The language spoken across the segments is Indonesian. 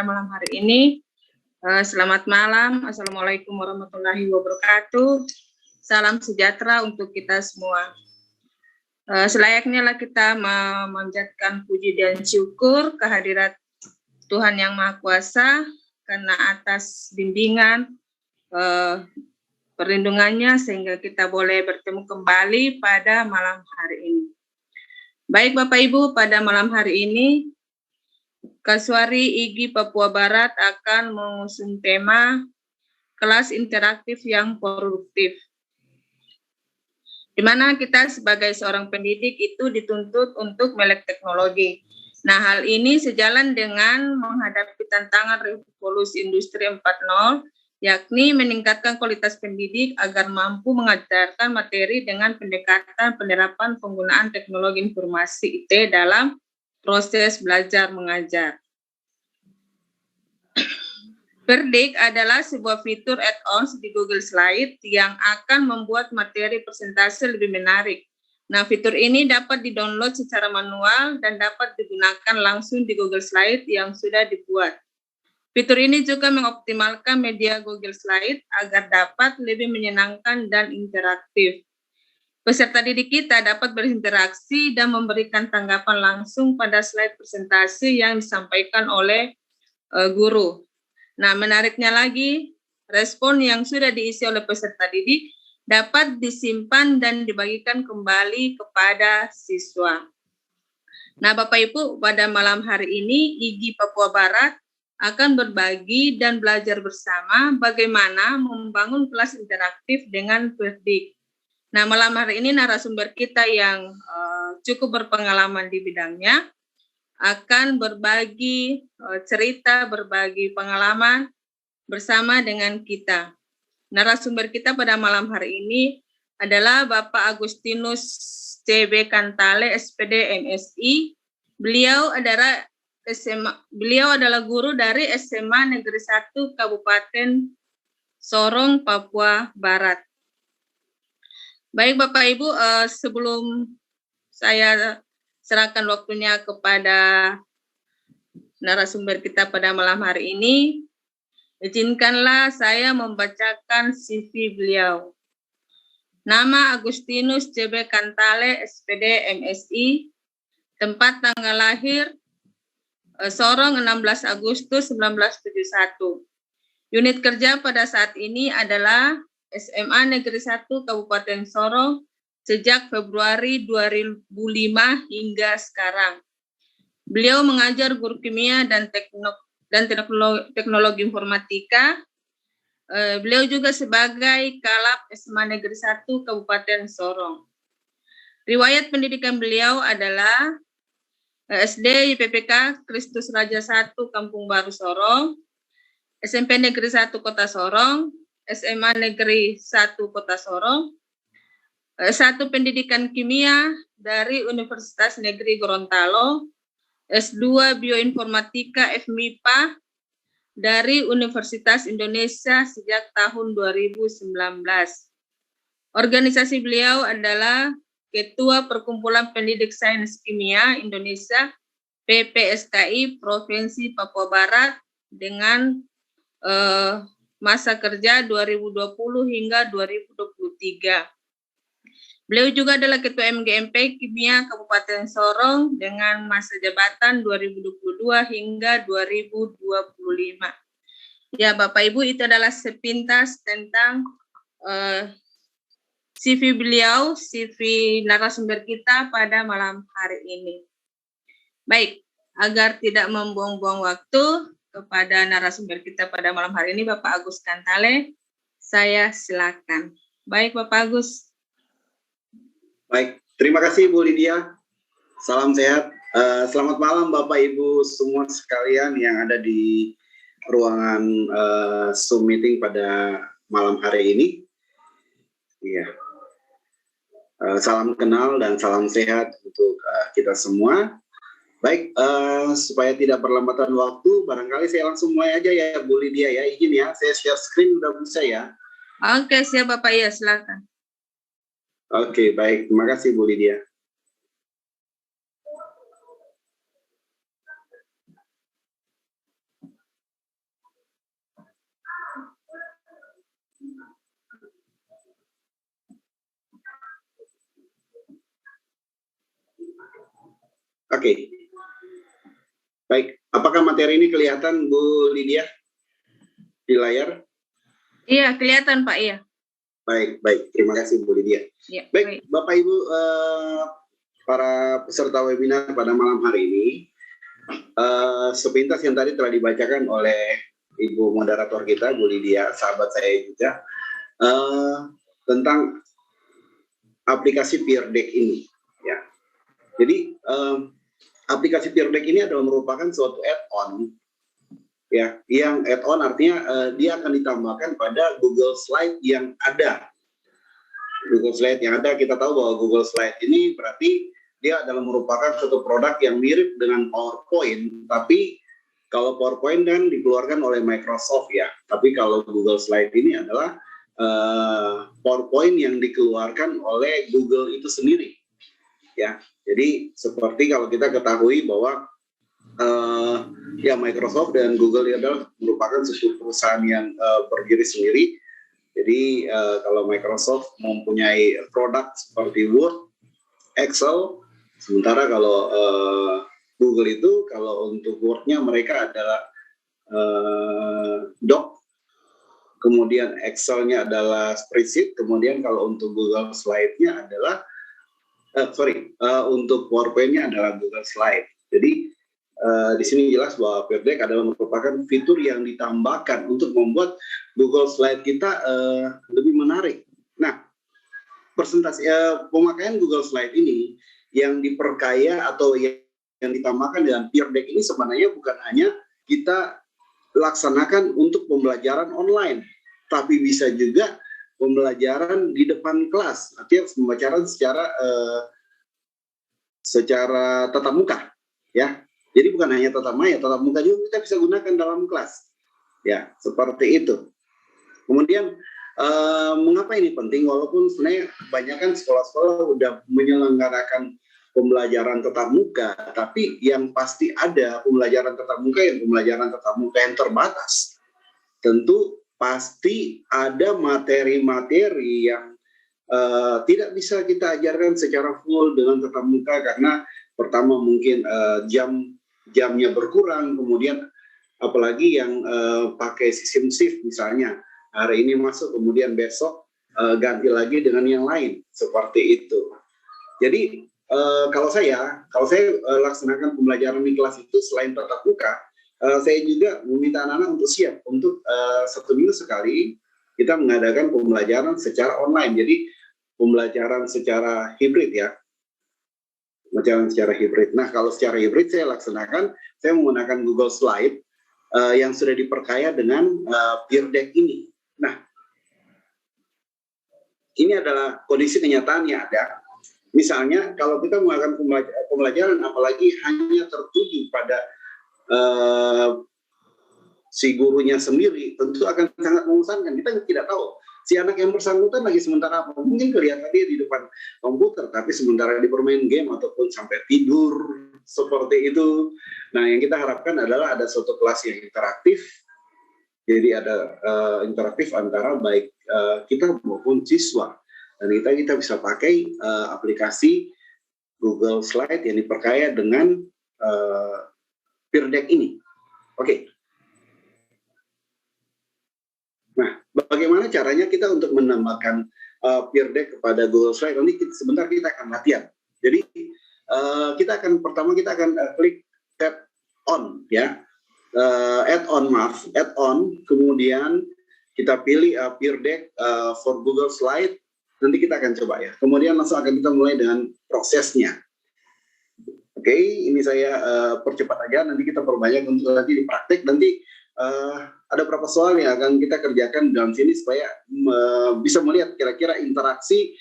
malam hari ini. Selamat malam, Assalamualaikum warahmatullahi wabarakatuh. Salam sejahtera untuk kita semua. Selayaknya lah kita memanjatkan puji dan syukur kehadirat Tuhan Yang Maha Kuasa karena atas bimbingan perlindungannya sehingga kita boleh bertemu kembali pada malam hari ini. Baik Bapak Ibu, pada malam hari ini Kasuari IGI Papua Barat akan mengusung tema kelas interaktif yang produktif, di mana kita sebagai seorang pendidik itu dituntut untuk melek teknologi. Nah, hal ini sejalan dengan menghadapi tantangan revolusi industri 4.0, yakni meningkatkan kualitas pendidik agar mampu mengajarkan materi dengan pendekatan penerapan penggunaan teknologi informasi IT dalam proses belajar mengajar. Verdik adalah sebuah fitur add-ons di Google Slide yang akan membuat materi presentasi lebih menarik. Nah, fitur ini dapat di-download secara manual dan dapat digunakan langsung di Google Slide yang sudah dibuat. Fitur ini juga mengoptimalkan media Google Slide agar dapat lebih menyenangkan dan interaktif. Peserta didik kita dapat berinteraksi dan memberikan tanggapan langsung pada slide presentasi yang disampaikan oleh guru. Nah, menariknya lagi, respon yang sudah diisi oleh peserta didik dapat disimpan dan dibagikan kembali kepada siswa. Nah, Bapak Ibu, pada malam hari ini IGI Papua Barat akan berbagi dan belajar bersama bagaimana membangun kelas interaktif dengan Verdik. Nah, malam hari ini narasumber kita yang cukup berpengalaman di bidangnya akan berbagi cerita, berbagi pengalaman bersama dengan kita. Narasumber kita pada malam hari ini adalah Bapak Agustinus CB Kantale, SPD MSI. Beliau adalah guru dari SMA Negeri 1 Kabupaten Sorong, Papua Barat. Baik Bapak Ibu, sebelum saya serahkan waktunya kepada narasumber kita pada malam hari ini, izinkanlah saya membacakan CV beliau. Nama Agustinus CB Kantale, SPD MSI, tempat tanggal lahir Sorong 16 Agustus 1971. Unit kerja pada saat ini adalah SMA Negeri 1 Kabupaten Sorong sejak Februari 2005 hingga sekarang. Beliau mengajar guru kimia dan teknologi informatika. Beliau juga sebagai Kalab SMA Negeri 1 Kabupaten Sorong. Riwayat pendidikan beliau adalah SD IPPK Kristus Raja 1 Kampung Baru Sorong, SMP Negeri 1 Kota Sorong, SMA Negeri 1 Kota Sorong, S1 Pendidikan Kimia dari Universitas Negeri Gorontalo, S2 Bioinformatika FMIPA dari Universitas Indonesia sejak tahun 2019. Organisasi beliau adalah Ketua Perkumpulan Pendidik Sains Kimia Indonesia PPSKI Provinsi Papua Barat dengan masa kerja 2020 hingga 2023. Beliau juga adalah Ketua MGMP Kimia Kabupaten Sorong dengan masa jabatan 2022 hingga 2025. Ya, Bapak Ibu, itu adalah sepintas tentang CV beliau, CV narasumber kita pada malam hari ini. Baik, agar tidak membuang-buang waktu kepada narasumber kita pada malam hari ini, Bapak Agus Kantale, saya silakan. Baik, Bapak Agus. Baik, terima kasih Bu Lydia. Salam sehat. Selamat malam Bapak Ibu semua sekalian yang ada di ruangan Zoom meeting pada malam hari ini. Iya. Salam kenal dan salam sehat untuk kita semua. Baik, supaya tidak perlambatan waktu, barangkali saya langsung mulai aja ya Bu Lydia ya. Izin ya, saya share screen udah bisa ya. Oke, siap Bapak, ya silakan. Oke, baik. Terima kasih Bu Lydia. Oke. Baik, apakah materi ini kelihatan Bu Lydia di layar? Iya, kelihatan Pak, iya. Baik. Terima kasih Bu Lydia. Ya, baik, Bapak Ibu para peserta webinar pada malam hari ini, sepintas yang tadi telah dibacakan oleh Ibu moderator kita, Bu Lydia, sahabat saya juga, tentang aplikasi Peer Deck ini. Ya. Jadi aplikasi Peer Deck ini adalah merupakan suatu add-on, ya, yang add-on artinya dia akan ditambahkan pada Google Slide yang ada. Google Slide yang ada, kita tahu bahwa Google Slide ini berarti dia adalah merupakan suatu produk yang mirip dengan PowerPoint, tapi kalau PowerPoint kan dikeluarkan oleh Microsoft ya, tapi kalau Google Slide ini adalah PowerPoint yang dikeluarkan oleh Google itu sendiri, ya. Jadi seperti kalau kita ketahui bahwa ya Microsoft dan Google ini adalah merupakan suatu perusahaan yang berdiri sendiri. Jadi kalau Microsoft mempunyai produk seperti Word, Excel, sementara kalau Google itu kalau untuk Word-nya mereka adalah Doc, kemudian Excel-nya adalah spreadsheet, kemudian kalau untuk Google Slide-nya adalah untuk PowerPoint-nya adalah Google Slide. Jadi di sini jelas bahwa Peer Deck adalah merupakan fitur yang ditambahkan untuk membuat Google Slide kita lebih menarik. Nah, pemakaian Google Slide ini yang diperkaya atau yang ditambahkan dengan Peer Deck ini sebenarnya bukan hanya kita laksanakan untuk pembelajaran online, tapi bisa juga pembelajaran di depan kelas, artinya pembelajaran secara tatap muka, ya. Jadi bukan hanya tatap muka juga kita bisa gunakan dalam kelas, ya, seperti itu. Kemudian mengapa ini penting? Walaupun sebenarnya kebanyakan sekolah-sekolah udah menyelenggarakan pembelajaran tatap muka, tapi yang pasti ada pembelajaran tatap muka yang terbatas. Tentu pasti ada materi-materi yang tidak bisa kita ajarkan secara full dengan tatap muka karena pertama mungkin jamnya berkurang, kemudian apalagi yang pakai sistem shift misalnya, hari ini masuk kemudian besok ganti lagi dengan yang lain, seperti itu. Jadi kalau saya laksanakan pembelajaran di kelas itu selain tatap muka, saya juga meminta anak-anak untuk siap untuk 1 minggu sekali kita mengadakan pembelajaran secara online. Jadi pembelajaran secara hibrid ya. Pembelajaran secara hibrid. Nah, kalau secara hibrid saya menggunakan Google Slide yang sudah diperkaya dengan Peer Deck ini. Nah, ini adalah kondisi kenyataan yang ada. Misalnya kalau kita melakukan pembelajaran apalagi hanya tertuju pada si gurunya sendiri, tentu akan sangat membosankan. Kita tidak tahu si anak yang bersangkutan lagi sementara apa. Mungkin kelihatan dia di depan komputer, tapi sementara di bermain game ataupun sampai tidur, seperti itu. Nah, yang kita harapkan adalah ada suatu kelas yang interaktif. Jadi ada interaktif antara baik kita maupun siswa. Dan kita bisa pakai aplikasi Google Slide yang diperkaya dengan Peer Deck ini. Oke. Nah, bagaimana caranya kita untuk menambahkan Peer Deck kepada Google Slide? Nanti sebentar kita akan latihan. Jadi kita akan klik tab on, ya, add-on, kemudian kita pilih Peer Deck for Google Slide. Nanti kita akan coba ya. Kemudian langsung akan kita mulai dengan prosesnya. Oke, ini saya percepat aja. Nanti kita perbanyak untuk nanti dipraktek. Nanti ada beberapa soal yang akan kita kerjakan dalam sini supaya bisa melihat kira-kira interaksi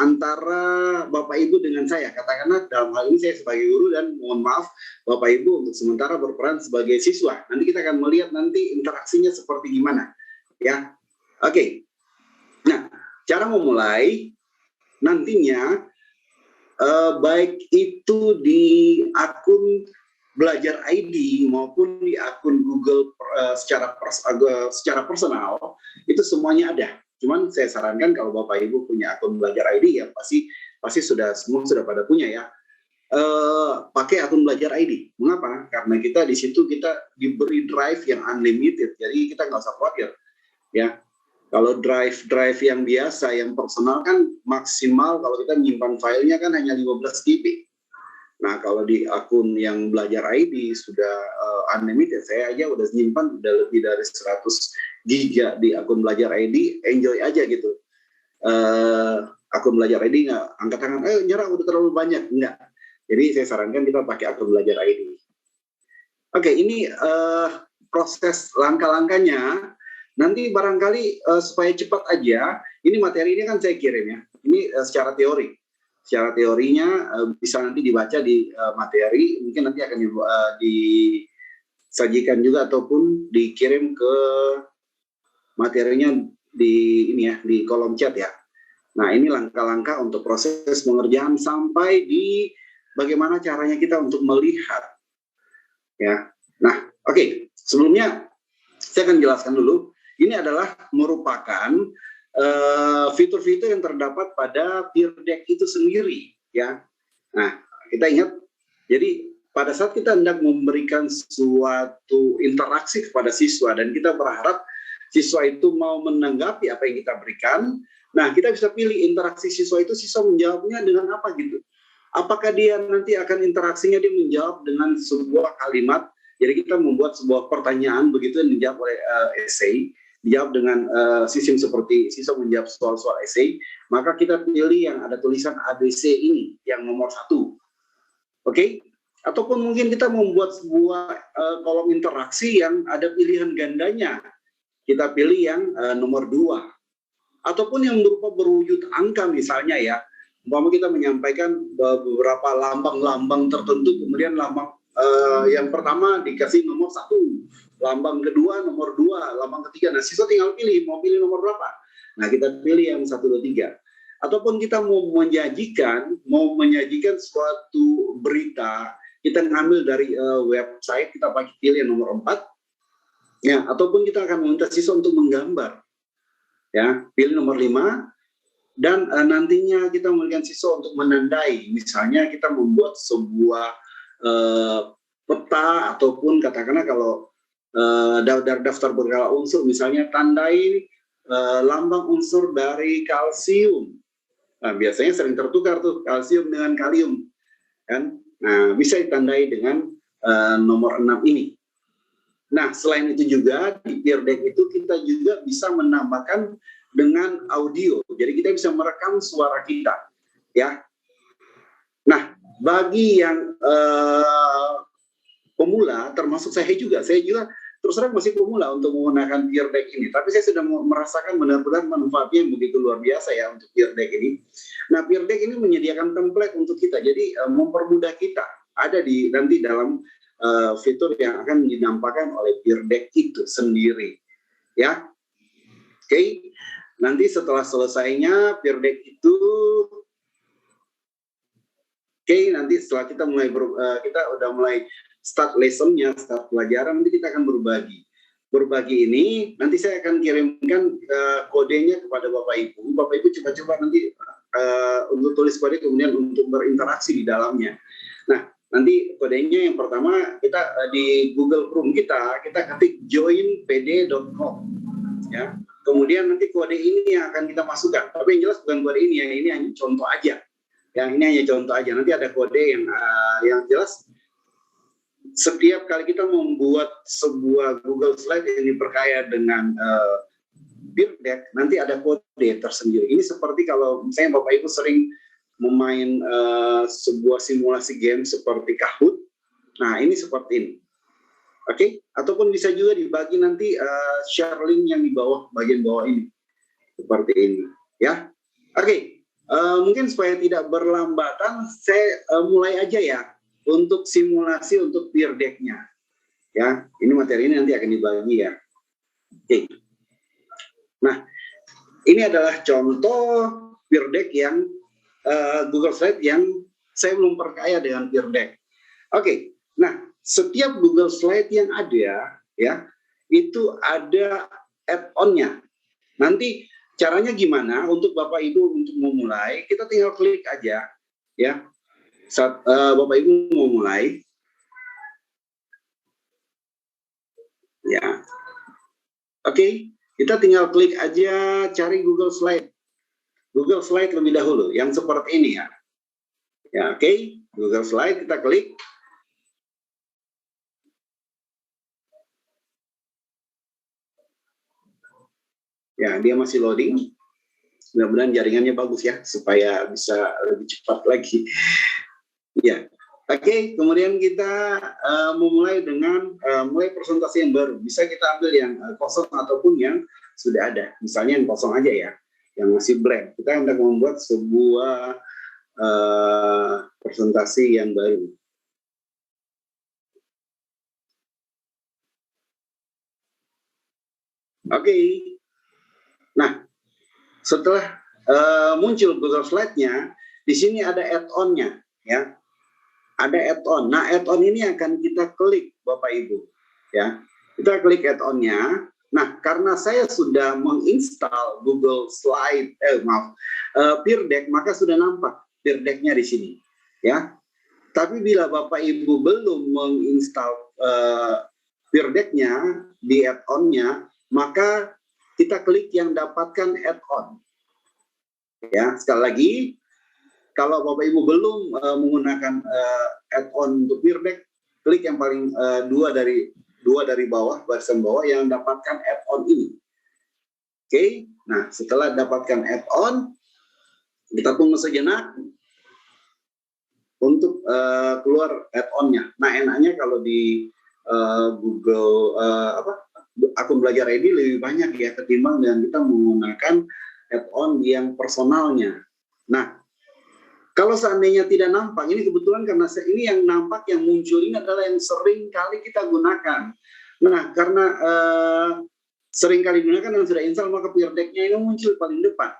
antara Bapak Ibu dengan saya. Katakanlah dalam hal ini saya sebagai guru dan mohon maaf Bapak Ibu untuk sementara berperan sebagai siswa. Nanti kita akan melihat nanti interaksinya seperti gimana. Ya, oke. Nah, cara memulai nantinya baik itu di akun Belajar ID maupun di akun Google secara personal itu semuanya ada. Cuman saya sarankan kalau Bapak Ibu punya akun Belajar ID ya pasti semua sudah pada punya ya. pakai akun belajar ID. Mengapa? Karena kita di situ kita diberi drive yang unlimited, jadi kita nggak usah khawatir. Ya, kalau drive yang biasa, yang personal kan maksimal kalau kita menyimpan filenya kan hanya 15 GB. Nah, kalau di akun yang belajar ID sudah unlimited, saya aja udah nyimpan udah lebih dari 100 GB di akun belajar ID, enjoy aja gitu. Akun belajar ID nggak angkat tangan, nyerah udah terlalu banyak, enggak. Jadi saya sarankan kita pakai akun belajar ID. Oke, ini proses langkah-langkahnya. Nanti barangkali supaya cepat aja, ini materi ini kan saya kirim ya. Ini secara teori. Secara teorinya bisa nanti dibaca di materi, mungkin nanti akan disajikan juga ataupun dikirim ke materinya di ini ya, di kolom chat ya. Nah, ini langkah-langkah untuk proses pengerjaan sampai di bagaimana caranya kita untuk melihat ya. Nah, oke. Sebelumnya saya akan jelaskan dulu. Ini adalah merupakan fitur-fitur yang terdapat pada Peer Deck itu sendiri, ya. Nah, kita ingat, jadi pada saat kita hendak memberikan suatu interaksi kepada siswa dan kita berharap siswa itu mau menanggapi apa yang kita berikan, nah kita bisa pilih interaksi siswa itu, siswa menjawabnya dengan apa gitu. Apakah dia nanti akan interaksinya dia menjawab dengan sebuah kalimat, jadi kita membuat sebuah pertanyaan begitu yang dijawab oleh essay, dijawab dengan sistem seperti siswa menjawab soal-soal essay, maka kita pilih yang ada tulisan ABC ini, yang nomor 1. Oke? Ataupun mungkin kita membuat sebuah kolom interaksi yang ada pilihan gandanya, kita pilih yang nomor 2. Ataupun yang berupa berwujud angka misalnya ya, umpama kita menyampaikan beberapa lambang-lambang tertentu, kemudian lambang yang pertama dikasih nomor 1, lambang kedua nomor 2, lambang ketiga. Nah, siswa tinggal pilih, mau pilih nomor berapa. Nah, kita pilih yang 1, 2, 3. Ataupun kita mau menyajikan suatu berita, kita ngambil dari website, kita pakai pilih yang nomor 4. Ya, ataupun kita akan meminta siswa untuk menggambar. Ya, pilih nomor 5. Dan nantinya kita memberikan siswa untuk menandai. Misalnya kita membuat sebuah peta ataupun katakanlah kalau daftar berkala unsur, misalnya tandai lambang unsur dari kalsium. Nah, biasanya sering tertukar tuh kalsium dengan kalium, kan? Nah, bisa ditandai dengan nomor 6 ini. Nah, selain itu juga di Peer Deck itu kita juga bisa menambahkan dengan audio. Jadi kita bisa merekam suara kita, ya. Nah, bagi yang pemula, termasuk saya juga terus terang masih pemula untuk menggunakan Peer Deck ini. Tapi saya sudah merasakan benar-benar manfaatnya yang begitu luar biasa ya untuk Peer Deck ini. Nah, Peer Deck ini menyediakan template untuk kita, jadi mempermudah kita. Ada nanti dalam fitur yang akan dinampakkan oleh Peer Deck itu sendiri, ya. Oke, nanti setelah selesainya Peer Deck itu, nanti setelah kita kita udah mulai start lessonnya, start pelajaran, nanti kita akan berbagi. Berbagi ini nanti saya akan kirimkan kodenya kepada Bapak Ibu. Bapak Ibu coba-coba nanti untuk tulis kode, kemudian untuk berinteraksi di dalamnya. Nah, nanti kodenya yang pertama kita di Google Chrome kita ketik joinpd.com, ya. Kemudian nanti kode ini yang akan kita masukkan. Tapi yang jelas bukan kode ini ya, ini hanya contoh aja. Yang ini hanya contoh aja. Nanti ada kode yang jelas. Setiap kali kita membuat sebuah Google Slide yang diperkaya dengan Peer Deck, nanti ada kode tersendiri. Ini seperti kalau misalnya Bapak Ibu sering memain sebuah simulasi game seperti Kahoot. Nah, ini seperti ini. Oke, ataupun bisa juga dibagi nanti share link yang di bawah, bagian bawah ini. Seperti ini, ya. Oke, mungkin supaya tidak berlambatan, saya mulai aja ya untuk simulasi untuk Peer Deck-nya. Ya, ini materi ini nanti akan dibagi ya. Oke. Nah, ini adalah contoh Peer Deck yang Google Slide yang saya belum perkaya dengan Peer Deck. Oke. Nah, setiap Google Slide yang ada ya, itu ada add-on-nya. Nanti caranya gimana untuk Bapak Ibu untuk memulai, kita tinggal klik aja ya. Saat Bapak Ibu mau mulai, ya, oke, kita tinggal klik aja cari Google Slide. Google Slide lebih dahulu, yang seperti ini ya. Ya, oke, Google Slide kita klik. Ya, dia masih loading. Mudah-mudahan jaringannya bagus ya, supaya bisa lebih cepat lagi. Ya, oke. Kemudian kita memulai dengan mulai presentasi yang baru. Bisa kita ambil yang kosong ataupun yang sudah ada. Misalnya yang kosong aja ya, yang masih blank. Kita hendak membuat sebuah presentasi yang baru. Oke. Nah, setelah muncul Google Slide-nya, di sini ada add-on-nya, ya. Ada add-on. Nah, add-on ini akan kita klik, Bapak Ibu, ya. Kita klik add-on-nya. Nah, karena saya sudah menginstal Google Slide, Peer Deck, maka sudah nampak Peer Deck-nya di sini, ya. Tapi bila Bapak Ibu belum menginstal Peer Deck-nya di add-on-nya, maka kita klik yang dapatkan add-on. Ya, sekali lagi, kalau Bapak Ibu belum menggunakan add-on untuk Peer Deck, klik yang paling dua dari bawah, barisan bawah yang dapatkan add-on ini. Oke, nah setelah dapatkan add-on, kita tunggu sejenak untuk keluar add-on-nya. Nah, enaknya kalau di Google akun belajar ID lebih banyak ya ketimbang dengan kita menggunakan add-on yang personalnya. Nah, kalau seandainya tidak nampak, ini kebetulan karena ini yang nampak, yang muncul ini adalah yang sering kali kita gunakan. Nah, karena sering kali digunakan dan sudah install, maka Peer Deck-nya ini muncul paling depan.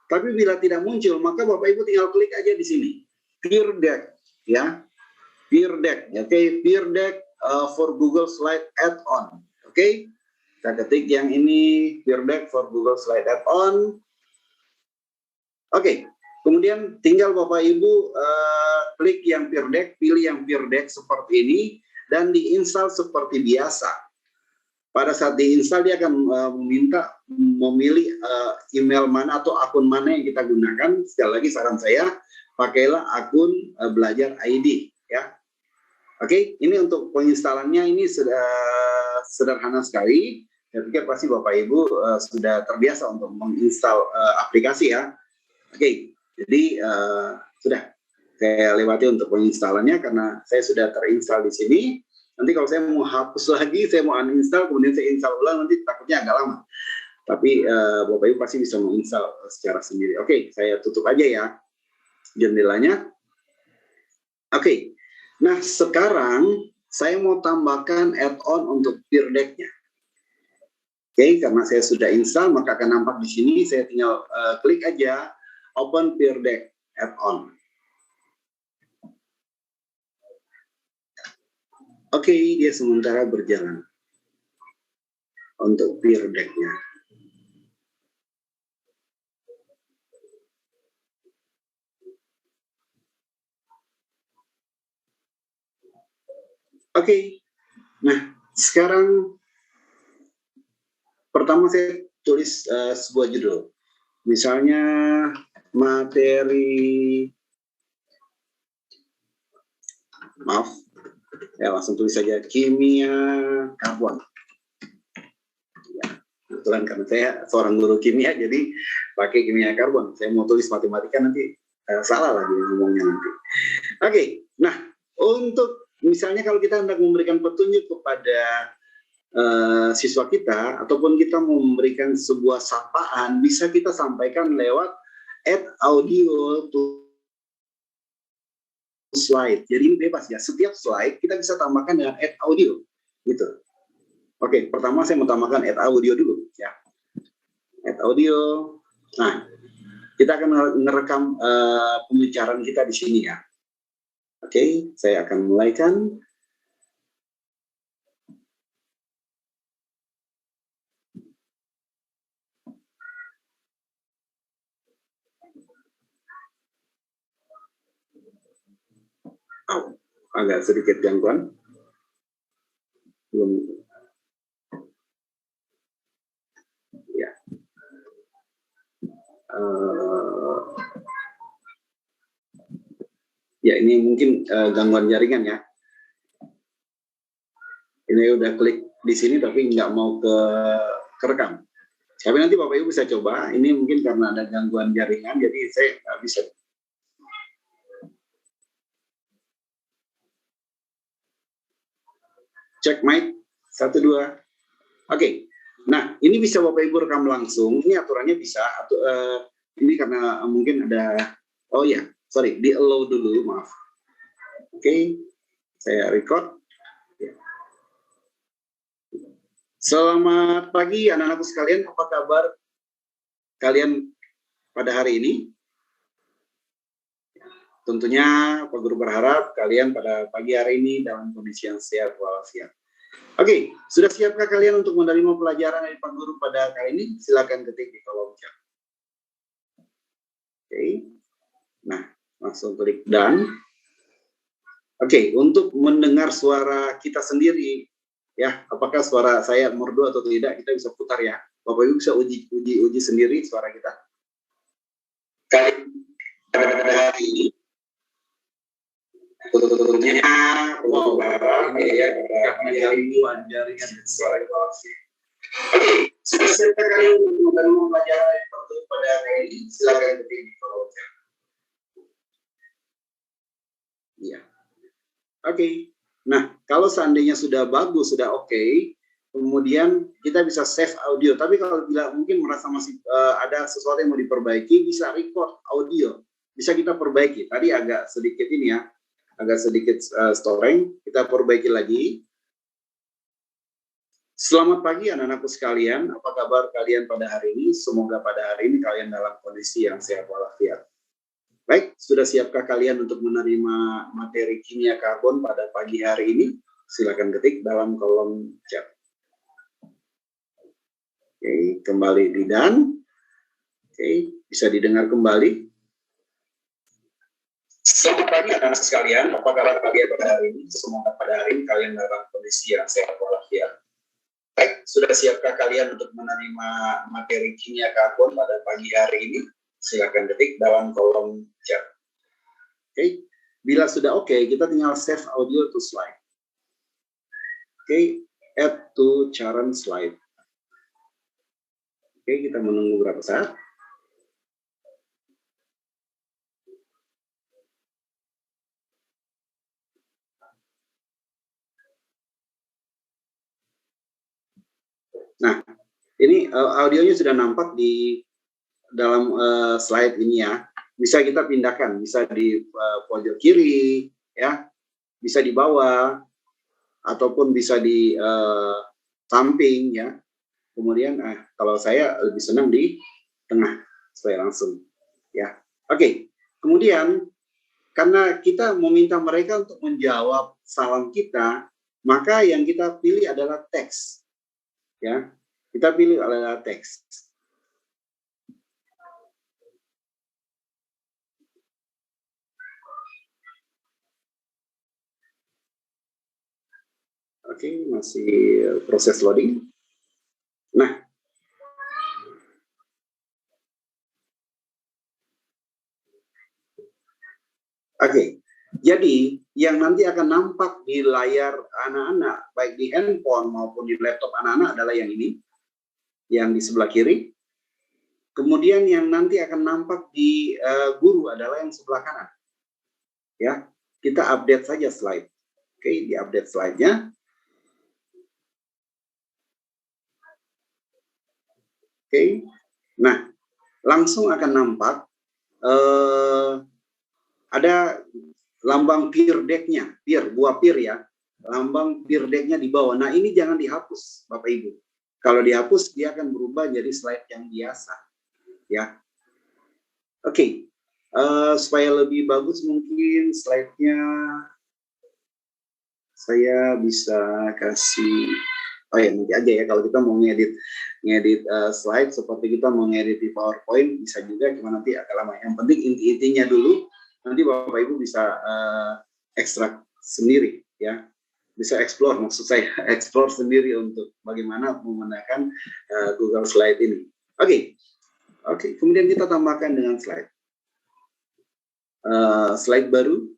Tapi bila tidak muncul, maka Bapak Ibu tinggal klik aja di sini. Peer Deck, ya. Peer Deck, oke. Peer Deck for Google Slide Add-on, oke. Kita ketik yang ini, Peer Deck for Google Slide Add-on. Oke. Kemudian tinggal Bapak Ibu klik yang Peer Deck, pilih yang Peer Deck seperti ini, dan diinstal seperti biasa. Pada saat diinstal, dia akan meminta memilih email mana atau akun mana yang kita gunakan. Sekali lagi saran saya, pakailah akun belajar ID. Ya. Oke, ini untuk penginstalannya ini sudah sederhana sekali. Saya pikir pasti Bapak Ibu sudah terbiasa untuk menginstal aplikasi ya. Oke. Jadi sudah saya lewati untuk penginstalannya karena saya sudah terinstall di sini. Nanti kalau saya mau hapus lagi, saya mau uninstall, kemudian saya install ulang, nanti takutnya agak lama. Tapi Bapak Ibu pasti bisa menginstal secara sendiri. Oke, saya tutup aja ya jendelanya. Oke, nah sekarang saya mau tambahkan add-on untuk Peer Deck-nya. Oke, karena saya sudah install, maka akan nampak di sini. Saya tinggal klik aja Open Peer Deck Add-on. Oke, dia sementara berjalan untuk Peer Deck-nya. Oke, nah sekarang pertama saya tulis sebuah judul. Misalnya materi, maaf, ya langsung tulis saja kimia karbon. Ya, kebetulan karena saya seorang guru kimia, jadi pakai kimia karbon. Saya mau tulis matematika nanti salah lagi ngomongnya nanti. Oke, nah untuk misalnya kalau kita hendak memberikan petunjuk kepada siswa kita, ataupun kita memberikan sebuah sapaan, bisa kita sampaikan lewat add audio to slide. Jadi ini bebas ya, setiap slide kita bisa tambahkan dengan add audio, gitu. Oke, pertama saya mau tambahkan add audio dulu, ya. Add audio. Nah, kita akan merekam pembicaraan kita di sini ya. Oke, saya akan mulaikan. Oh, agak sedikit gangguan. Belum. Ya. Ya, ini mungkin gangguan jaringan ya. Ini udah klik di sini tapi nggak mau kerekam. Tapi nanti Bapak Ibu bisa coba. Ini mungkin karena ada gangguan jaringan, jadi saya nggak bisa. Cek mic, 1, 2. Oke. Nah, ini bisa Bapak Ibu rekam langsung. Ini aturannya bisa. Ini karena mungkin ada, oh ya, sorry, di allow dulu, maaf. Oke, saya record. Selamat pagi anak-anakku sekalian, apa kabar kalian pada hari ini? Tentunya Pak Guru berharap kalian pada pagi hari ini dalam kondisi yang sehat walafiat. Oke, sudah siapkah kalian untuk menerima pelajaran dari Pak Guru pada kali ini? Silakan ketik di kolom chat. Oke, nah langsung klik done. Oke, untuk mendengar suara kita sendiri, ya, apakah suara saya merdu atau tidak, kita bisa putar ya. Bapak Ibu bisa uji sendiri suara kita. Kali pada hari ini, tentunya ini ya, gangguan jaringan suara itu. Oke, sudah siap kalian untuk menerima pelajaran pada hari ini? Silakan ketik di kolom chat. Iya. Oke. Nah, kalau seandainya sudah bagus, sudah oke, kemudian kita bisa save audio. Tapi kalau bila mungkin merasa masih ada sesuatu yang mau diperbaiki, bisa record audio. Bisa kita perbaiki. Tadi agak sedikit ini ya, agak sedikit storeng. Kita perbaiki lagi. Selamat pagi anak-anakku sekalian. Apa kabar kalian pada hari ini? Semoga pada hari ini kalian dalam kondisi yang sehat walafiat. Baik, sudah siapkah kalian untuk menerima materi kimia karbon pada pagi hari ini? Silakan ketik dalam kolom chat. Oke, kembali di done. Oke, bisa didengar kembali. Selamat pagi anak-anak sekalian. Apa kabar kalian pada hari ini? Semoga pada hari ini kalian dalam kondisi yang sehat walafiat. Baik, sudah siapkah kalian untuk menerima materi kimia karbon pada pagi hari ini? Silakan ketik dalam kolom chat. Oke, bila sudah oke, kita tinggal save audio to slide. Oke, add to current slide. Oke, kita menunggu beberapa saat. Nah, ini audionya sudah nampak di dalam slide ini ya. Bisa kita pindahkan, bisa di pojok kiri, ya, bisa di bawah, ataupun bisa di samping, ya. Kemudian, kalau saya lebih senang di tengah, supaya langsung, ya. Oke, kemudian karena kita meminta mereka untuk menjawab salam kita, maka yang kita pilih adalah teks, ya. Kita pilih adalah teks. Oke, masih proses loading. Nah, oke. Jadi, yang nanti akan nampak di layar anak-anak, baik di handphone maupun di laptop anak-anak adalah yang ini, yang di sebelah kiri. Kemudian yang nanti akan nampak di guru adalah yang sebelah kanan. Ya, kita update saja slide. Oke, di update slide-nya. Oke, nah langsung akan nampak ada lambang peer deck-nya, buah peer ya, lambang peer deck-nya di bawah. Nah ini jangan dihapus Bapak Ibu. Kalau dihapus dia akan berubah jadi slide yang biasa, ya. Oke, supaya lebih bagus mungkin slide-nya saya bisa kasih. Oh ya, nanti aja ya, kalau kita mau ngedit slide seperti kita mau ngedit di PowerPoint bisa juga, cuma nanti agak lama. Yang penting inti-intinya dulu, nanti Bapak Ibu bisa ekstrak sendiri ya, bisa explore, maksud saya explore sendiri untuk bagaimana menggunakan Google Slide ini. Oke, kemudian kita tambahkan dengan slide slide baru.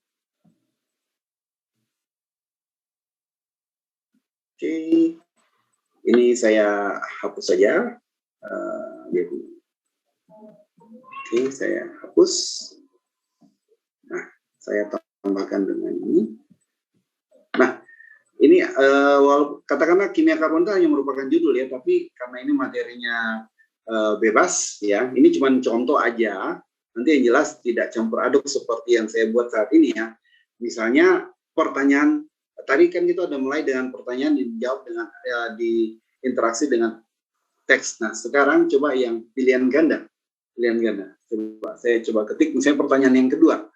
Oke, ini saya hapus saja. Oke, saya hapus. Nah, saya tambahkan dengan ini. Nah, ini katakanlah kimia karbon itu hanya merupakan judul ya, tapi karena ini materinya bebas ya, ini cuma contoh aja. Nanti yang jelas tidak campur aduk seperti yang saya buat saat ini ya. Misalnya pertanyaan tadi kan kita udah mulai dengan pertanyaan dijawab dengan diinteraksi dengan teks. Nah, sekarang coba yang pilihan ganda. Coba saya coba ketik misalnya pertanyaan yang kedua.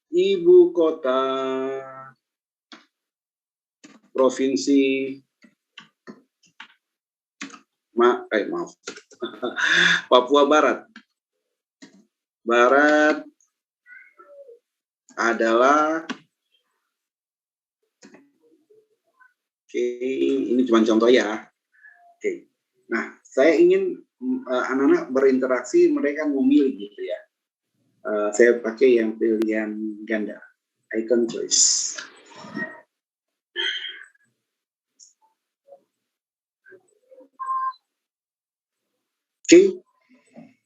Ibu kota provinsi maaf. Papua Barat. Barat adalah ini cuma contoh ya. Nah, saya ingin anak-anak berinteraksi, mereka memilih gitu ya. Saya pakai yang pilihan ganda, icon choice.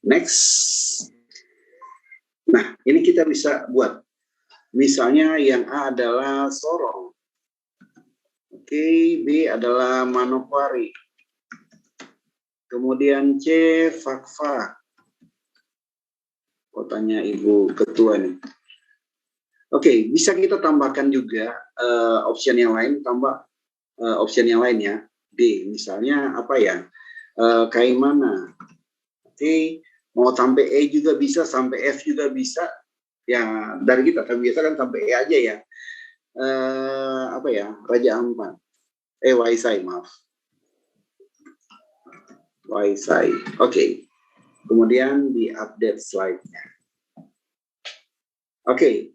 Next. Nah, ini kita bisa buat. Misalnya yang A adalah Sorong. B adalah Manokwari. Kemudian C, Fakfak. Kotanya Ibu Ketua nih. Bisa kita tambahkan juga option yang lain, tambah option yang lain ya. D, misalnya apa ya? Kaimana. Mau sampai E juga bisa, sampai F juga bisa. Ya, dari kita kan biasa kan sampai E aja ya. Apa ya? Raja Ampat. Waisai, maaf. Waisai. Kemudian di update slide-nya.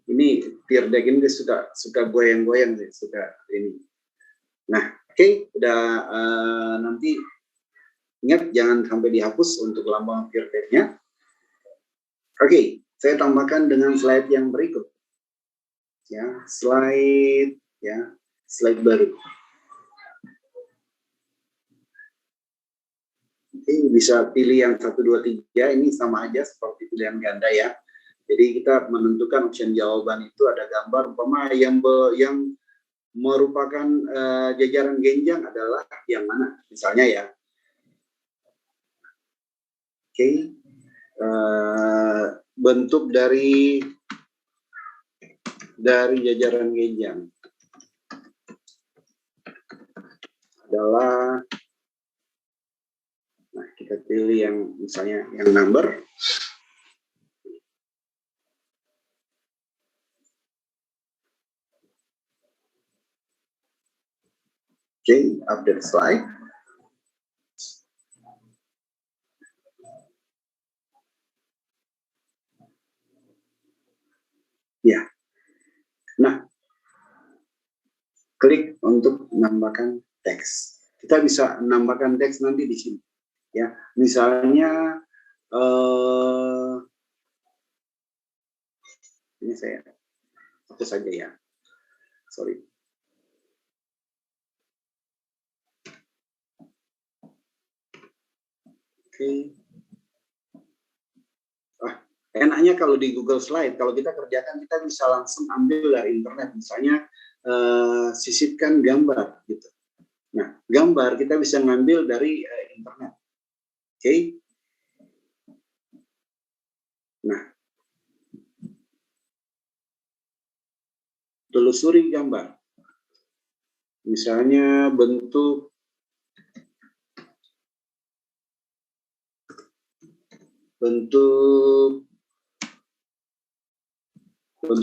Ini peer deck ini dia suka goyang-goyang sih, suka ini. Nah, udah nanti ingat jangan sampai dihapus untuk lambang peer deck-nya. Saya tambahkan dengan slide yang berikut. Ya, slide baru. Bisa pilih yang 1, 2, 3, ini sama aja seperti pilihan ganda ya. Jadi kita menentukan option jawaban itu ada gambar, umpama yang merupakan jajaran genjang adalah yang mana, misalnya ya. Bentuk dari jajaran genjang adalah, nah kita pilih yang misalnya yang number. Update slide. Ya. Nah, klik untuk menambahkan teks. Kita bisa menambahkan teks nanti di sini. Ya, misalnya ini saya hapus saja ya. Sorry. Enaknya kalau di Google Slide, kalau kita kerjakan kita bisa langsung ambil dari internet, misalnya sisipkan gambar gitu. Nah, gambar kita bisa ngambil dari internet. Nah, telusuri gambar. Misalnya bentuk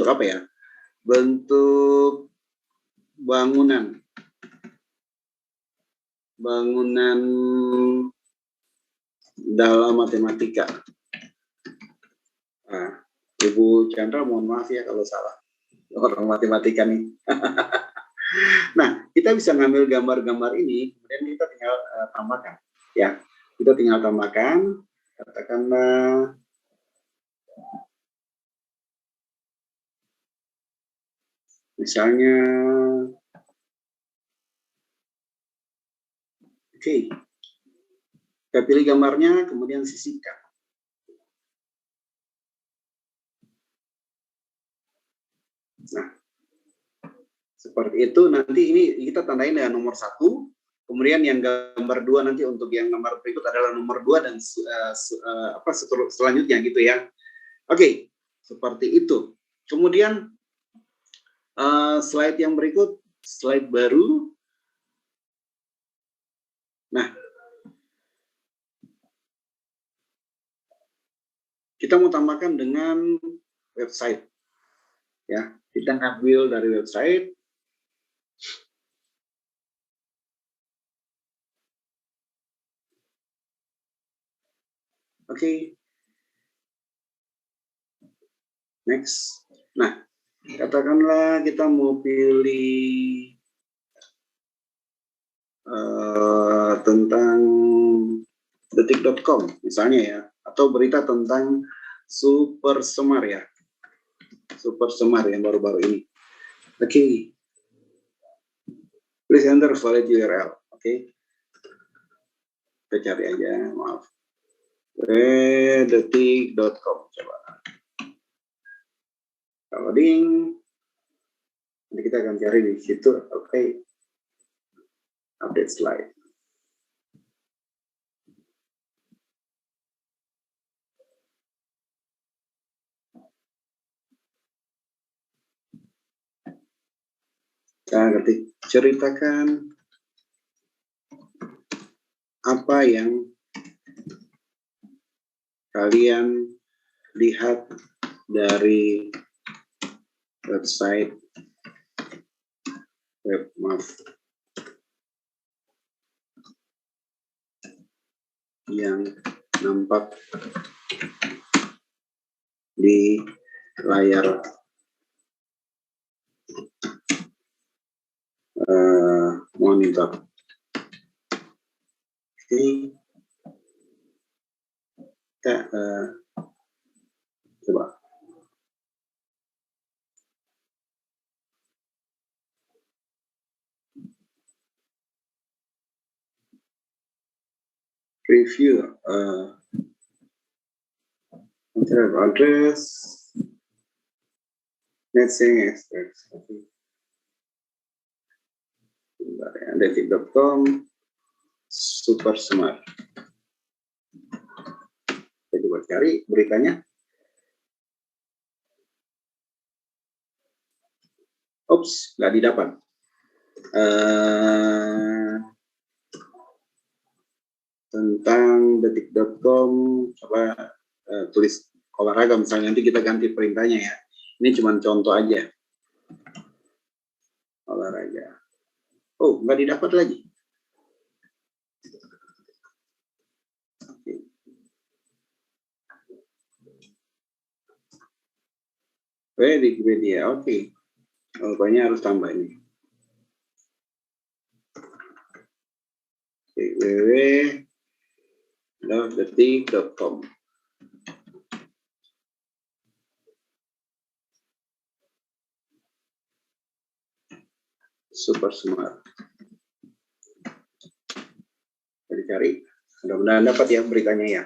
apa ya? Bentuk bangunan dalam matematika. Ibu Chandra, mohon maaf ya kalau salah. Orang matematika nih. Nah, kita bisa ngambil gambar-gambar ini, kemudian kita tinggal tambahkan. Ya, kita tinggal tambahkan, katakanlah misalnya, oke, kita pilih gambarnya, kemudian sisihkan. Nah, seperti itu. Nanti ini kita tandain dengan nomor 1, kemudian yang gambar 2 nanti untuk yang gambar berikut adalah nomor 2 dan selanjutnya gitu ya. Oke, seperti itu. Kemudian slide yang berikut, slide baru. Nah, kita mau tambahkan dengan website. Ya, kita ambil dari website. Oke. Next. Nah, katakanlah kita mau pilih tentang detik.com misalnya ya, atau berita tentang Super Semar ya. Super Semar yang baru-baru ini. Oke. Please enter valid URL. Oke. Kita cari aja, maaf. Detik.com coba. Loading. Nanti kita akan cari di situ. Oke. Update slide. Kita ketik ceritakan apa yang kalian lihat dari website webmav yang nampak di layar monitor. Oke. Kita coba. Review internet address, net saying express. Okay. Detik.com Super Smart. Kita coba cari beritanya. Oops, nggak didapat. Tentang detik.com, coba tulis olahraga misalnya, nanti kita ganti perintahnya ya. Ini cuma contoh aja. Olahraga. Oh, nggak didapat lagi. Wikipedia, oke. Rupanya harus tambah ini. www.detik.com. Super Smart. Jadi cari, mudah-mudahan dapat ya beritanya ya.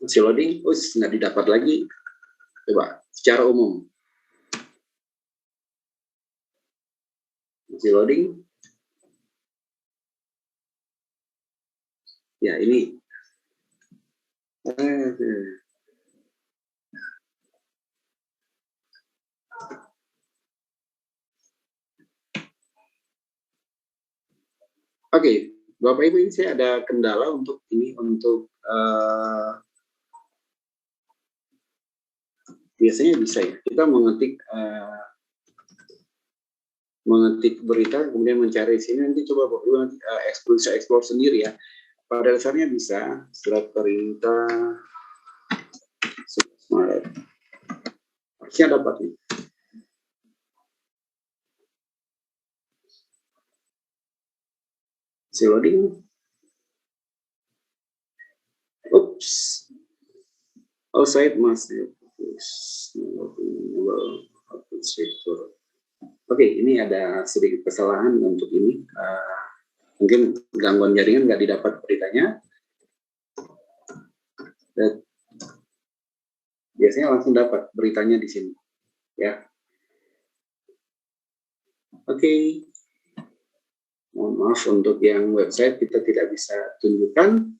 Masih loading, nggak didapat lagi. Coba secara umum. Masih loading. Ya ini. Oke, Bapak Ibu, ini saya ada kendala untuk ini, untuk biasanya bisa ya, kita mengetik berita, kemudian mencari sini, nanti coba Bapak Ibu nanti explore sendiri ya. Pada dasarnya bisa, surat perintah Smart. Harusnya dapat nih. Si loading. Oops. Outside masih. Oke, ini ada sedikit kesalahan untuk ini. Mungkin gangguan jaringan nggak didapat beritanya. Dan biasanya langsung dapat beritanya di sini, ya. Oke. Mohon maaf untuk yang website kita tidak bisa tunjukkan.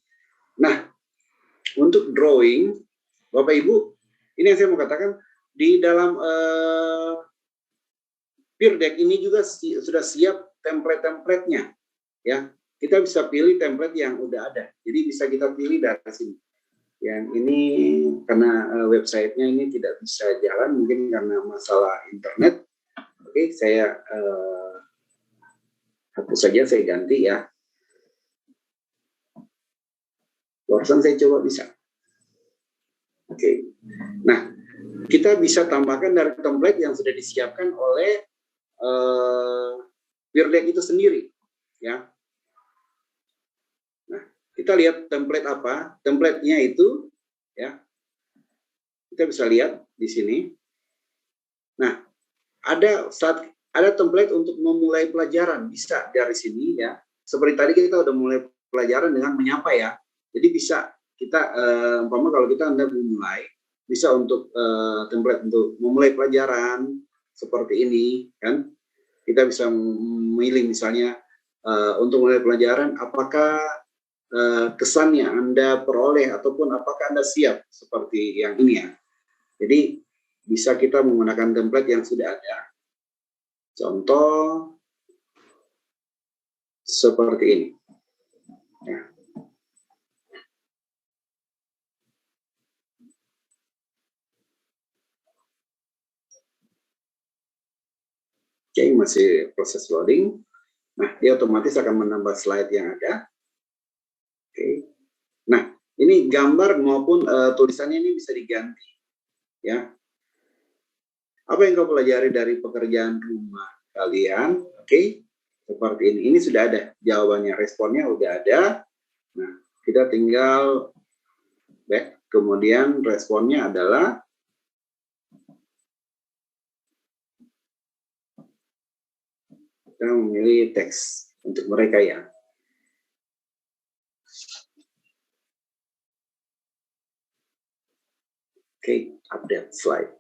Nah, untuk drawing, Bapak Ibu, ini yang saya mau katakan, di dalam Peer Deck ini juga sudah siap template-templatenya, ya. Kita bisa pilih template yang udah ada, jadi bisa kita pilih dari sini. Yang ini karena websitenya ini tidak bisa jalan, mungkin karena masalah internet. Oke, saya hapus saja, saya ganti ya. Barusan saya coba bisa. Oke. Nah, kita bisa tambahkan dari template yang sudah disiapkan oleh Peer Deck itu sendiri, ya. Nah, kita lihat template apa? Template-nya itu, ya. Kita bisa lihat di sini. Nah, ada template untuk memulai pelajaran, bisa dari sini, ya. Seperti tadi kita udah mulai pelajaran dengan menyapa, ya. Jadi bisa kita, umpama kalau kita Anda memulai, bisa untuk template untuk memulai pelajaran seperti ini, kan? Kita bisa memilih misalnya untuk mulai pelajaran, apakah kesan yang Anda peroleh ataupun apakah Anda siap seperti yang ini, ya. Jadi bisa kita menggunakan template yang sudah ada. Contoh seperti ini. Ya. Oke, masih proses loading. Nah, dia otomatis akan menambah slide yang ada. Oke. Nah, ini gambar maupun tulisannya ini bisa diganti. Ya. Apa yang kau pelajari dari pekerjaan rumah kalian? Oke. Seperti ini. Ini sudah ada jawabannya, responnya udah ada. Nah, kita tinggal back. Kemudian responnya adalah kita memilih teks untuk mereka, ya. Oke, update slide.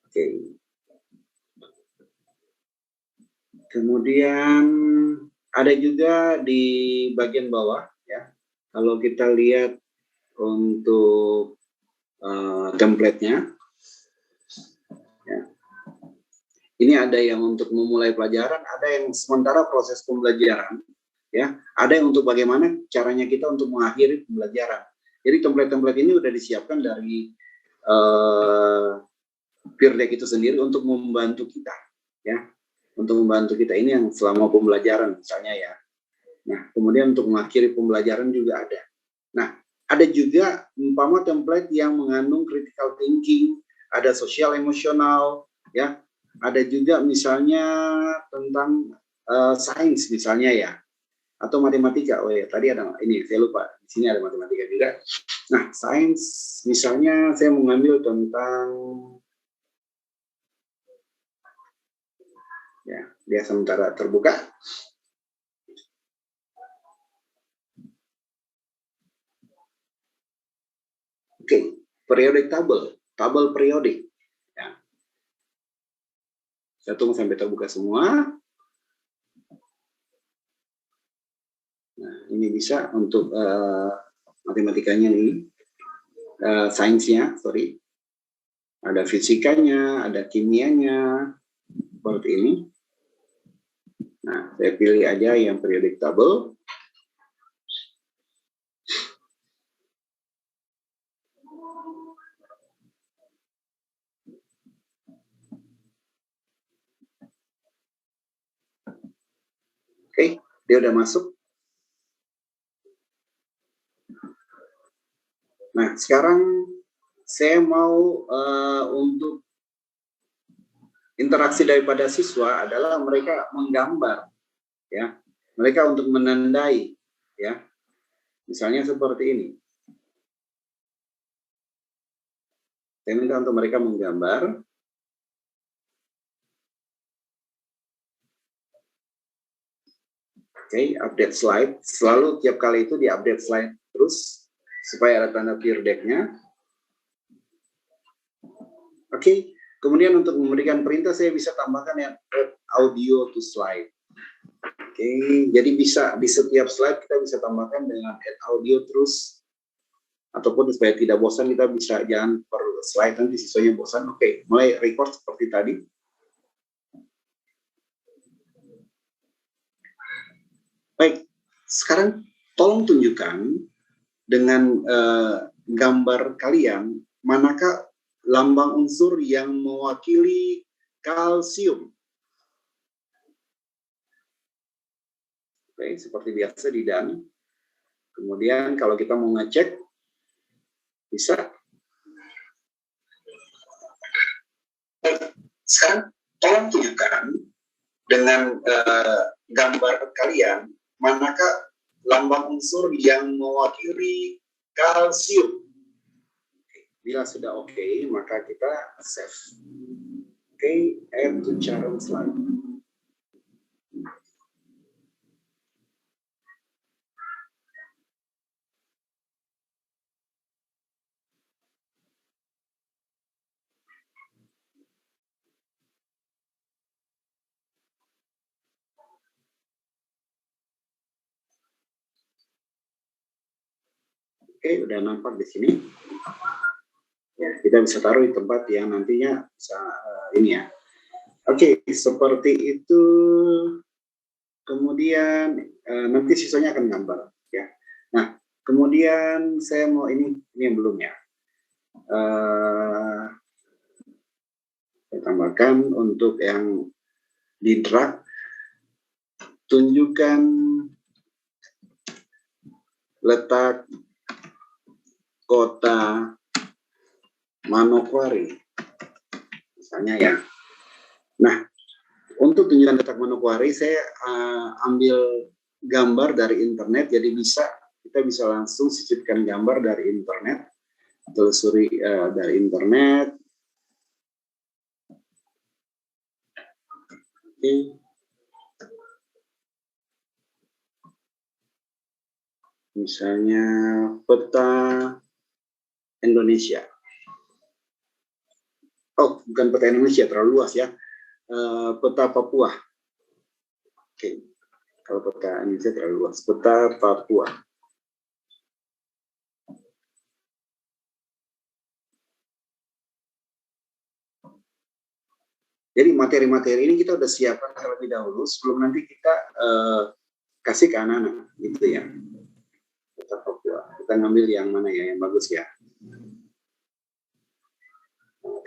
Oke. Kemudian ada juga di bagian bawah, ya. Kalau kita lihat untuk template-nya, ya. Ini ada yang untuk memulai pelajaran, ada yang sementara proses pembelajaran, ya. Ada yang untuk bagaimana caranya kita untuk mengakhiri pembelajaran. Jadi template-template ini sudah disiapkan dari Peer Deck itu sendiri untuk membantu kita, ya. Untuk membantu kita ini yang selama pembelajaran misalnya, ya. Nah, kemudian untuk mengakhiri pembelajaran juga ada. Nah, ada juga umpama template yang mengandung critical thinking, ada sosial emosional, ya. Ada juga misalnya tentang sains misalnya, ya. Atau matematika. Oh ya, tadi ada ini, saya lupa. Di sini ada matematika juga. Nah, sains misalnya saya mengambil tentang, ya, dia sementara terbuka. Oke, periodic table, tabel periodik. Ya. Saya tunggu sampai terbuka semua. Nah, ini bisa untuk matematikanya nih, sainsnya, sorry. Ada fisikanya, ada kimianya, seperti ini. Nah, saya pilih aja yang periodic table. Oke, dia udah masuk. Nah, sekarang saya mau untuk interaksi daripada siswa adalah mereka menggambar, ya, mereka untuk menandai, ya, misalnya seperti ini. Saya minta untuk mereka menggambar. Oke, update slide. Selalu tiap kali itu di update slide terus supaya ada tanda clear deck-nya. Oke, kemudian untuk memberikan perintah saya bisa tambahkan yang add audio to slide. Oke, jadi bisa di setiap slide kita bisa tambahkan dengan add audio terus, ataupun supaya tidak bosan kita bisa jangan per slide nanti siswanya bosan. Oke, mulai record seperti tadi. Baik, sekarang tolong tunjukkan dengan gambar kalian manakah lambang unsur yang mewakili kalsium. Oke, seperti biasa di dan. Kemudian kalau kita mau ngecek, bisa. Sekarang tolong tunjukkan dengan gambar kalian manakah lambang unsur yang mewakili kalsium. Bila sudah oke, maka kita save. Oke, add to current slide. Oke, udah nampak di sini. Ya, kita bisa taruh di tempat yang nantinya bisa ini ya. Oke, seperti itu. Kemudian nanti siswanya akan gambar ya. Nah, kemudian saya mau ini yang belum ya. Saya tambahkan untuk yang di drag, tunjukkan letak kota Manokwari, misalnya ya. Nah, untuk tunjukkan letak Manokwari, saya ambil gambar dari internet, jadi kita bisa langsung sisipkan gambar dari internet, telusuri dari internet. Oke. Misalnya peta Indonesia. Oh, bukan peta Indonesia, terlalu luas ya. Peta Papua. Oke, kalau peta Indonesia terlalu luas. Peta Papua. Jadi materi-materi ini kita udah siapkan terlebih dahulu sebelum nanti kita kasih ke anak-anak, gitu ya. Peta Papua. Kita ngambil yang mana ya, yang bagus ya.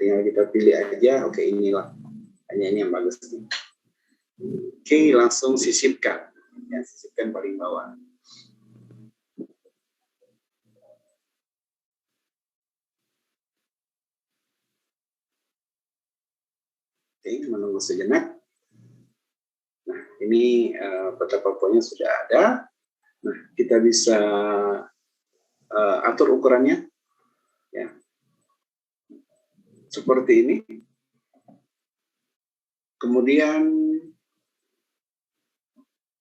Tinggal kita pilih aja, oke inilah, hanya ini yang bagus nih. Oke, langsung sisipkan, ya, sisipkan paling bawah. Oke, menunggu sejenak. Nah, ini peta Papuanya sudah ada. Nah, kita bisa atur ukurannya, ya. Seperti ini. Kemudian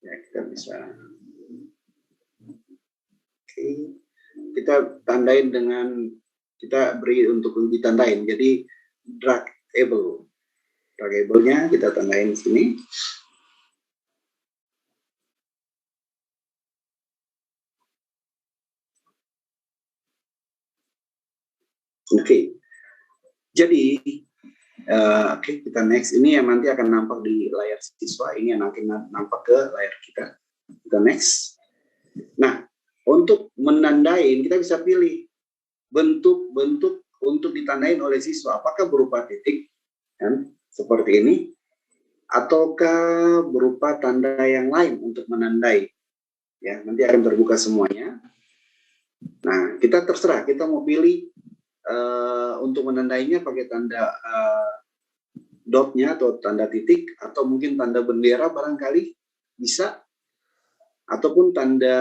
ya kita bisa kita tandain dengan kita beri untuk ditandain. Jadi dragable-nya kita tandain sini. Oke. Jadi oke, kita next. Ini yang nanti akan nampak di layar siswa. Ini yang nanti nampak ke layar kita. Kita next. Nah, untuk menandain kita bisa pilih bentuk-bentuk untuk ditandain oleh siswa. Apakah berupa titik, kan, seperti ini, ataukah berupa tanda yang lain untuk menandai. Ya, nanti akan terbuka semuanya. Nah, kita terserah, kita mau pilih untuk menandainya pakai tanda dotnya atau tanda titik, atau mungkin tanda bendera barangkali bisa, ataupun tanda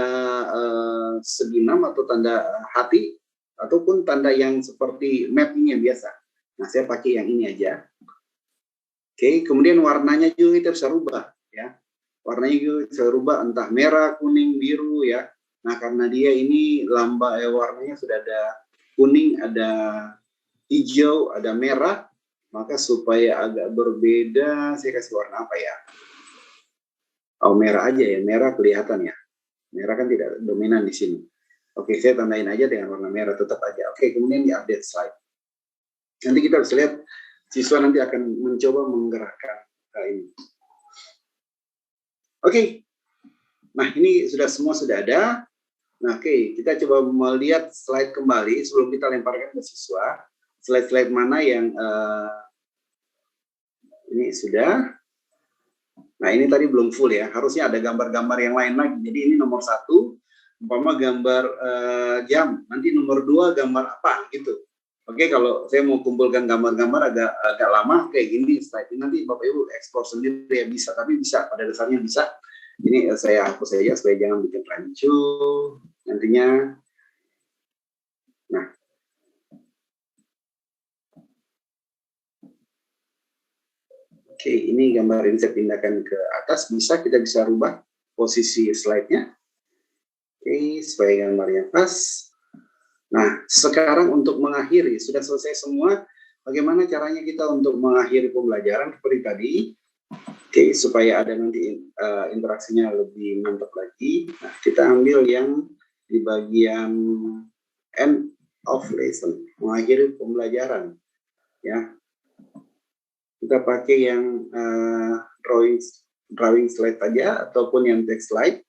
seginam atau tanda hati, ataupun tanda yang seperti mapping yang biasa. Nah, saya pakai yang ini aja. Oke, kemudian warnanya juga kita bisa rubah, ya. Warnanya juga bisa rubah, entah merah, kuning, biru, ya. Nah, karena dia ini warnanya sudah ada kuning, ada hijau, ada merah, maka supaya agak berbeda, saya kasih warna apa ya? Oh, merah aja ya, merah kelihatan ya. Merah kan tidak dominan di sini. Oke, saya tandain aja dengan warna merah, tetap aja. Oke, kemudian di update slide. Nanti kita bisa lihat, siswa nanti akan mencoba menggerakkan ini. Oke, nah ini semua sudah ada. Nah, oke, kita coba melihat slide kembali sebelum kita lemparkan ke siswa. Slide-slide mana yang ini sudah. Nah, ini tadi belum full ya, harusnya ada gambar-gambar yang lain lagi. Jadi ini nomor 1, umpama gambar jam, nanti nomor 2 gambar apa gitu. Oke, kalau saya mau kumpulkan gambar-gambar agak lama kayak gini slide ini, nanti Bapak Ibu ekspor sendiri ya bisa, tapi bisa pada dasarnya bisa. Ini saya hapus saja supaya jangan bikin rancu nantinya. Nah, oke, ini gambar ini saya pindahkan ke atas, kita bisa rubah posisi slide-nya. Oke, supaya gambarnya pas. Nah, sekarang untuk mengakhiri, sudah selesai semua. Bagaimana caranya kita untuk mengakhiri pembelajaran seperti tadi? Oke, supaya ada nanti interaksinya lebih mantap lagi. Nah, kita ambil yang di bagian end of lesson, mengakhiri pembelajaran. Ya, kita pakai yang drawing slide aja, ataupun yang text slide.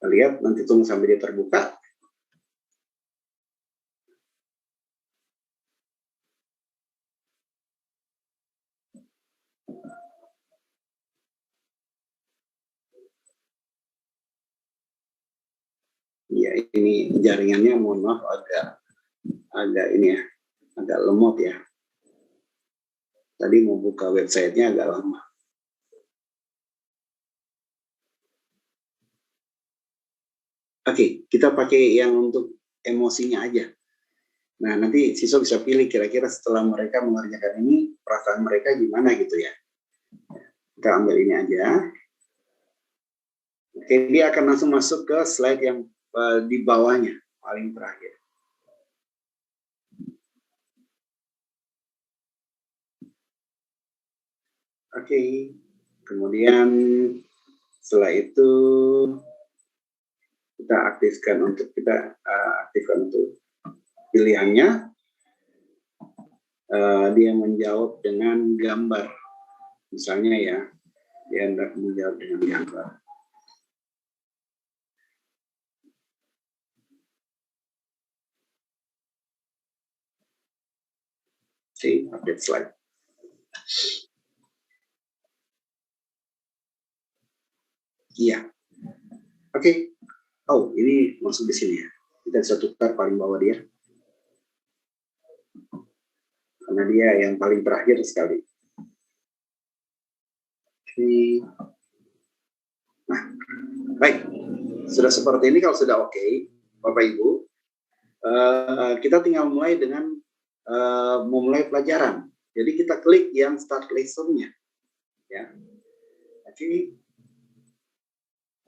Kita lihat, nanti tunggu sampai dia terbuka. Ya, ini jaringannya mohon maaf agak ini ya, agak lemot ya. Tadi mau buka websitenya agak lama. Oke, kita pakai yang untuk emosinya aja. Nah, nanti siswa bisa pilih kira-kira setelah mereka mengerjakan ini, perasaan mereka gimana gitu ya. Kita ambil ini aja. Oke, dia akan langsung masuk ke slide yang di bawahnya, paling terakhir. Oke, kemudian setelah itu kita aktifkan untuk pilihannya. Dia menjawab dengan gambar, misalnya ya, dia hendak menjawab dengan gambar. Update slide. Iya. Oke. Oh, ini masuk di sini ya. Kita bisa tukar paling bawah dia. Karena dia yang paling terakhir sekali. Oke. Nah, baik. Sudah seperti ini, kalau sudah oke, Bapak Ibu, kita tinggal mulai dengan memulai pelajaran. Jadi kita klik yang start lesson-nya. Ya. Oke.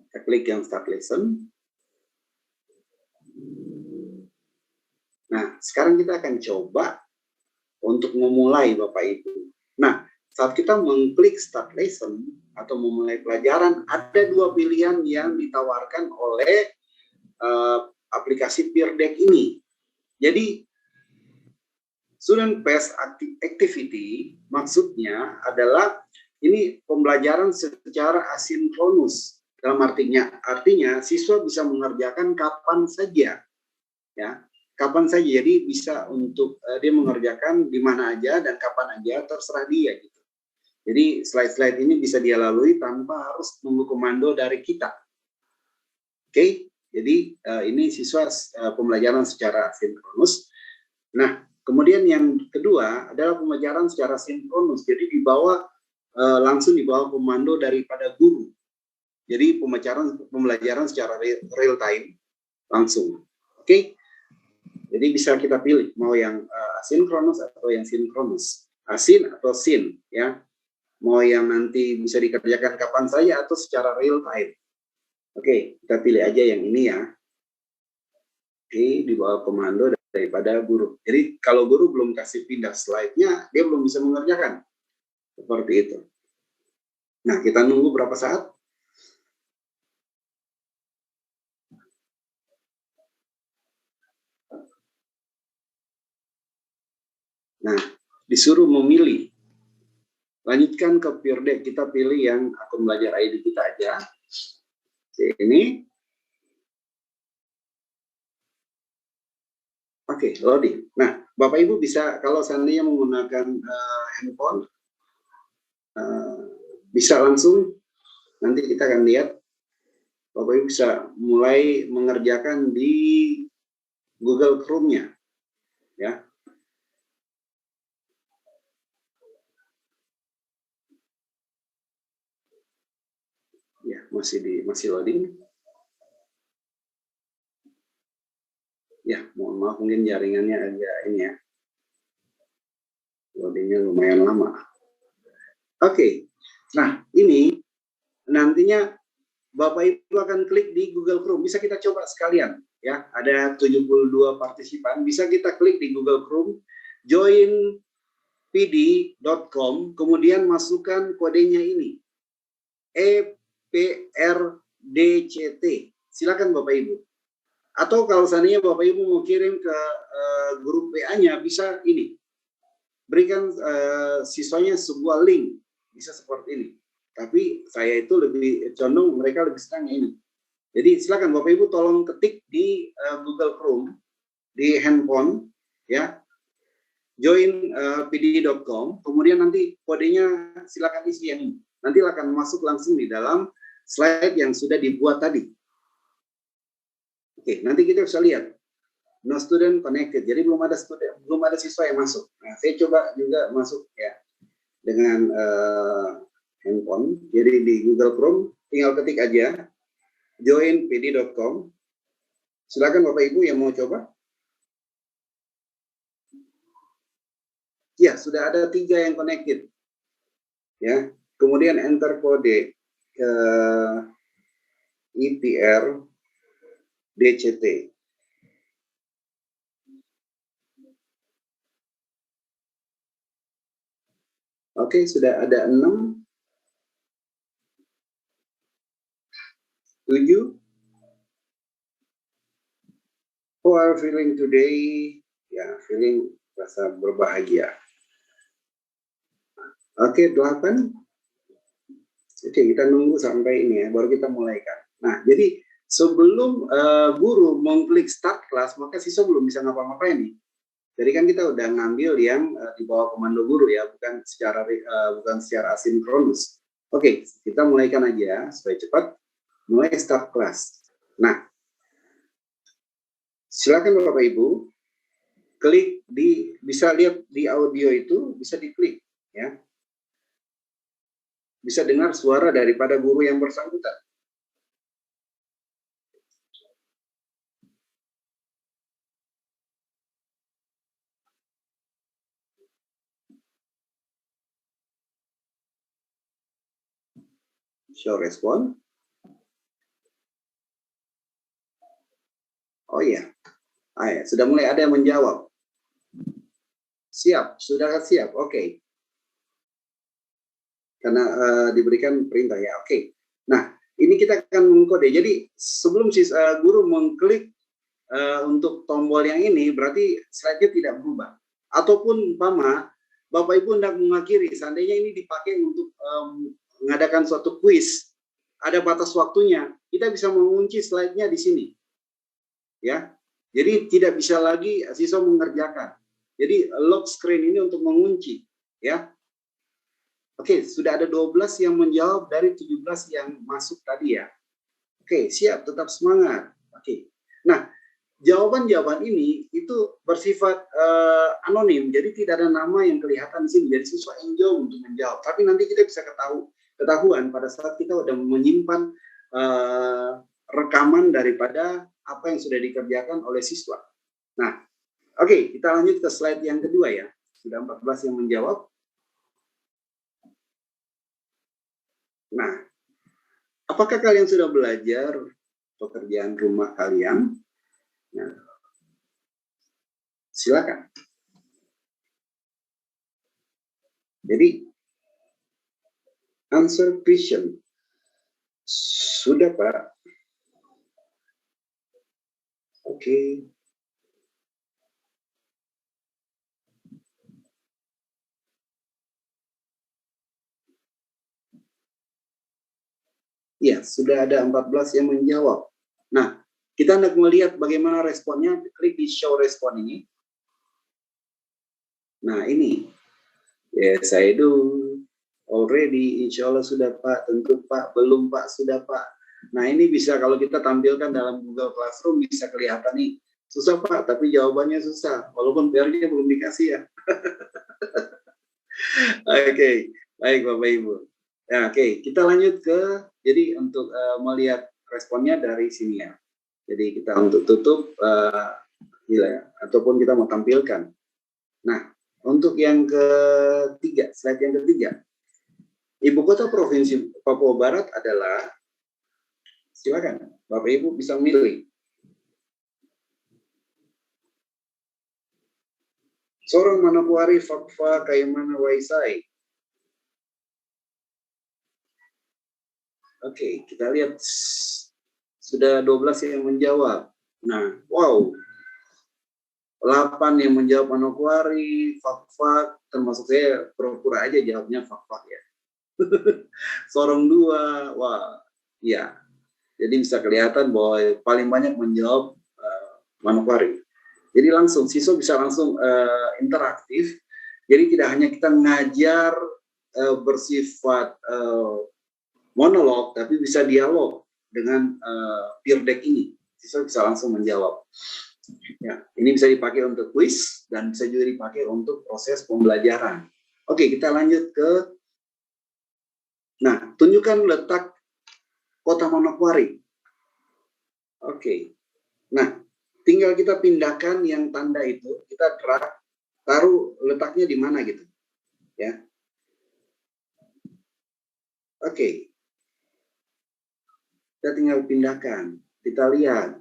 Kita klik yang start lesson. Nah, sekarang kita akan coba untuk memulai Bapak Ibu. Nah, saat kita mengklik start lesson atau memulai pelajaran, ada 2 pilihan yang ditawarkan oleh aplikasi Peer Deck ini. Jadi, student based activity maksudnya adalah ini pembelajaran secara asinkronus. Dalam artinya siswa bisa mengerjakan kapan saja, ya, kapan saja. Jadi bisa untuk dia mengerjakan di mana aja dan kapan aja, terserah dia gitu. Jadi slide-slide ini bisa dia lalui tanpa harus menunggu komando dari kita. Oke, Jadi ini siswa pembelajaran secara sinkronus. Nah, kemudian yang kedua adalah pembelajaran secara sinkronus. Jadi langsung di bawah komando daripada guru. Jadi pembelajaran secara real time langsung. Oke. Jadi bisa kita pilih mau yang asinkronus atau yang sinkronus. Asin atau sin, ya. Mau yang nanti bisa dikerjakan kapan saja atau secara real time. Oke, kita pilih aja yang ini ya. Oke, di bawah komando daripada guru. Jadi kalau guru belum kasih pindah slide-nya, dia belum bisa mengerjakan. Seperti itu. Nah, kita nunggu berapa saat? Nah, disuruh memilih. Lanjutkan ke Peer Deck, kita pilih yang akun belajar ID kita aja. Ini. Oke, loading. Nah, Bapak Ibu bisa, kalau seandainya menggunakan handphone, bisa langsung, nanti kita akan lihat, Bapak Ibu bisa mulai mengerjakan di Google Chrome-nya. Ya. Ya, masih loading. Ya, mohon maaf mungkin jaringannya agak ini ya. Loadingnya lumayan lama. Oke. Nah, ini nantinya Bapak Ibu akan klik di Google Chrome. Bisa kita coba sekalian ya. Ada 72 partisipan. Bisa kita klik di Google Chrome, join pd.com, kemudian masukkan kodenya ini. EPRDCT. Silakan Bapak Ibu. Atau kalau seandainya Bapak Ibu mau kirim ke grup WA-nya, bisa ini. Berikan siswanya sebuah link. Bisa seperti ini. Tapi saya itu lebih condong, mereka lebih senang ini. Jadi silakan Bapak Ibu tolong ketik di Google Chrome, di handphone, ya. Join pd.com, kemudian nanti kodenya silakan isi yang ini. Nanti akan masuk langsung di dalam slide yang sudah dibuat tadi. Oke, nanti kita bisa lihat no student connected. Jadi belum ada siswa yang masuk. Nah, saya coba juga masuk ya dengan handphone. Jadi di Google Chrome tinggal ketik aja join pd.com. Silakan Bapak Ibu yang mau coba. Ya, sudah ada 3 yang connected. Ya, kemudian enter kode IPR DCT. Oke, sudah ada 6. 7. How are you feeling today? Ya, feeling rasa berbahagia. Oke, 8. Oke, kita nunggu sampai ini ya, baru kita mulaikan. Nah, jadi sebelum guru mengklik start kelas, maka siswa belum bisa ngapa-ngapain nih. Jadi kan kita udah ngambil yang di bawah komando guru ya, bukan secara asinkronus. Oke, kita mulaikan aja supaya cepat. Mulai start kelas. Nah, silakan Bapak Ibu klik bisa lihat di audio itu, bisa diklik ya. Bisa dengar suara daripada guru yang bersangkutan. Show respon. Oh iya. Ya, sudah mulai ada yang menjawab. Siap, sudah siap. Oke. Karena diberikan perintah ya. Oke. Nah, ini kita akan mengkode. Jadi sebelum guru mengklik untuk tombol yang ini, berarti slide-nya tidak berubah. Ataupun umpama Bapak Ibu hendak mengakhiri, seandainya ini dipakai untuk mengadakan suatu kuis, ada batas waktunya, kita bisa mengunci slide-nya di sini. Ya. Jadi tidak bisa lagi siswa mengerjakan. Jadi lock screen ini untuk mengunci, ya. Oke, sudah ada 12 yang menjawab dari 17 yang masuk tadi ya. Oke, siap, tetap semangat. Oke. Nah, jawaban-jawaban ini itu bersifat anonim, jadi tidak ada nama yang kelihatan di sini. Jadi siswa enjoy untuk menjawab. Tapi nanti kita bisa ketahuan pada saat kita sudah menyimpan rekaman daripada apa yang sudah dikerjakan oleh siswa. Nah, oke, kita lanjut ke slide yang kedua ya. Sudah 14 yang menjawab. Nah, apakah kalian sudah belajar pekerjaan rumah kalian? Nah, silakan. Jadi, answer question. Sudah, Pak? Oke. Ya, sudah ada 14 yang menjawab. Nah, kita hendak melihat bagaimana responnya. Klik di show respon ini. Nah, ini. Yes, I do. Already, insya Allah sudah Pak. Tentu Pak. Belum Pak, sudah Pak. Nah, ini bisa kalau kita tampilkan dalam Google Classroom, bisa kelihatan nih. Susah Pak, tapi jawabannya susah. Walaupun PR-nya belum dikasih ya. Oke, baik Bapak Ibu. Ya, oke, kita lanjut ke, jadi untuk melihat responnya dari sini ya. Jadi kita untuk tutup, ya, ataupun kita mau tampilkan. Nah, untuk yang ketiga, slide yang ketiga. Ibu kota Provinsi Papua Barat adalah, silakan, Bapak Ibu bisa memilih. Sorong, Manokwari, Fakfa, Kaimana, Waisai. Oke, kita lihat sudah 12 yang menjawab. Nah, wow. 8 yang menjawab Manokwari, Fakfak, termasuk saya pura-pura aja jawabnya Fakfak ya. Sorong 2, wah, iya. Jadi bisa kelihatan bahwa paling banyak menjawab Manokwari. Jadi langsung, siswa bisa langsung interaktif. Jadi tidak hanya kita ngajar bersifat monolog, tapi bisa dialog dengan peer deck ini. Siswa bisa langsung menjawab. Ya, ini bisa dipakai untuk quiz dan bisa juga dipakai untuk proses pembelajaran. Oke, kita lanjut ke, nah, tunjukkan letak kota Manokwari. Oke, nah, tinggal kita pindahkan yang tanda itu, kita drag, taruh letaknya di mana gitu, ya. Oke. Kita tinggal pindahkan, kita lihat.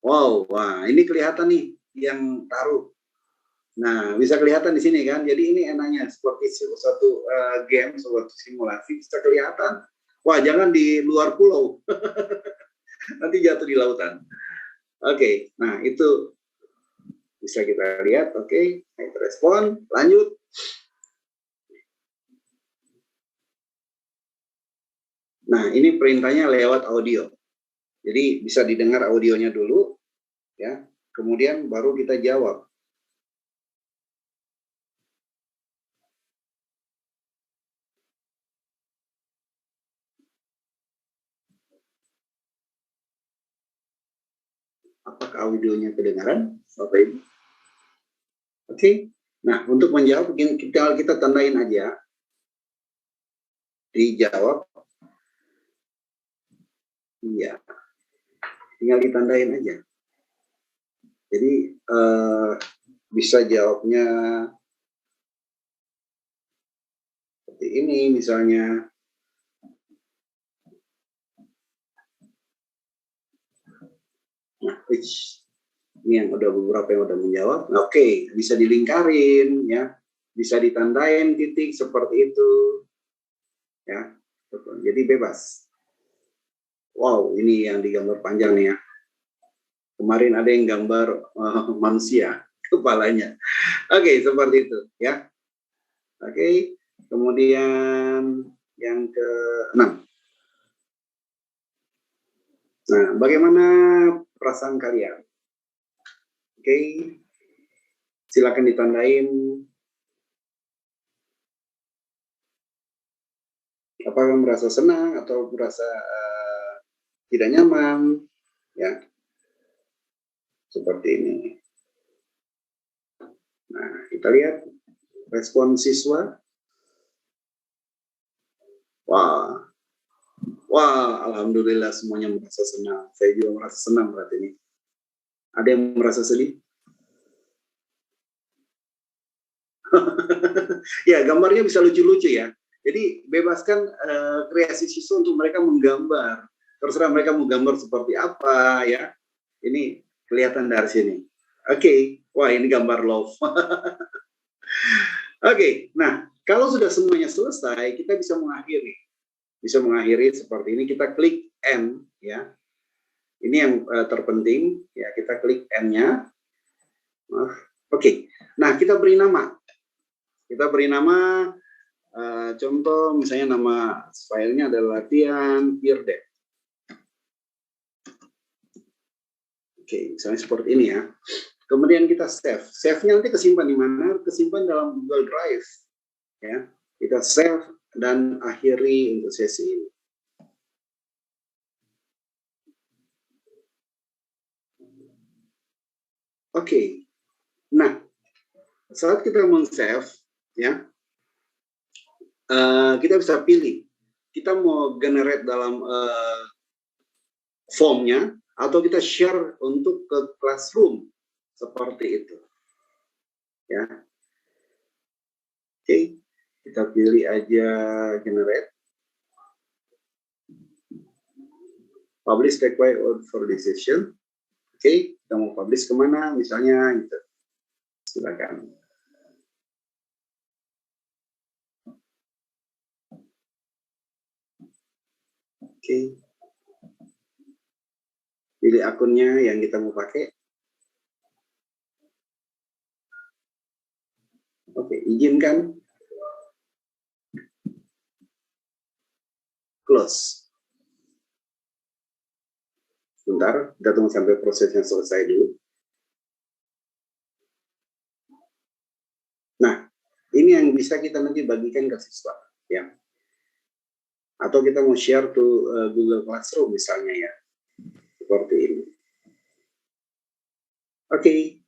Wow, wah ini kelihatan nih yang taruh. Nah, bisa kelihatan di sini kan. Jadi ini enaknya seperti suatu game, suatu simulasi bisa kelihatan. Wah, jangan di luar pulau. Nanti jatuh di lautan. Oke, nah itu bisa kita lihat. Oke, kita respon, lanjut. Nah, ini perintahnya lewat audio. Jadi bisa didengar audionya dulu, ya. Kemudian baru kita jawab. Apakah audionya kedengaran, Bapak Ibu? Oke. Nah, untuk menjawab kita tandain aja. Dijawab. Iya. Tinggal ditandain aja. Jadi bisa jawabnya seperti ini misalnya. Nah, ini yang udah beberapa yang udah menjawab. Nah, oke, bisa dilingkarin ya. Bisa ditandain titik seperti itu. Ya. Jadi bebas. Wow, ini yang digambar panjang nih ya. Kemarin ada yang gambar manusia kepalanya. Oke, seperti itu ya. Oke, kemudian yang ke-6. Nah, bagaimana perasaan kalian? Oke, silakan ditandain. Apakah merasa senang atau merasa tidak nyaman? ya, seperti ini. Nah, kita lihat respon siswa. Wah, alhamdulillah semuanya merasa senang. Saya juga merasa senang berarti ini. Ada yang merasa sedih? Ya, gambarnya bisa lucu-lucu ya. Jadi bebaskan kreasi siswa untuk mereka menggambar. Terserah mereka mau gambar seperti apa ya. Ini kelihatan dari sini. Oke, wah ini gambar love. Oke, nah kalau sudah semuanya selesai, kita bisa mengakhiri. Bisa mengakhiri seperti ini. Kita klik N ya. Ini yang terpenting ya. Kita klik N-nya. Oke, nah kita beri nama. Kita beri nama. Contoh misalnya nama filenya adalah latihan Peerdeck. Oke, misalnya seperti ini ya. Kemudian kita save. Save-nya nanti kesimpan di mana? Kesimpan dalam Google Drive. Ya, kita save dan akhiri untuk sesi ini. Oke. Nah, saat kita men-save, ya, kita bisa pilih. Kita mau generate dalam formnya atau kita share untuk ke classroom seperti itu. Ya. Oke, kita pilih aja generate. Publish required for decision. Oke, kita mau publish kemana misalnya gitu. Silakan. Oke. Pilih akunnya yang kita mau pakai. Oke, izinkan. Close. Sebentar, kita tunggu sampai prosesnya selesai dulu. Nah, ini yang bisa kita nanti bagikan ke siswa, ya. Atau kita mau share to Google Classroom misalnya ya, seperti ini. Oke,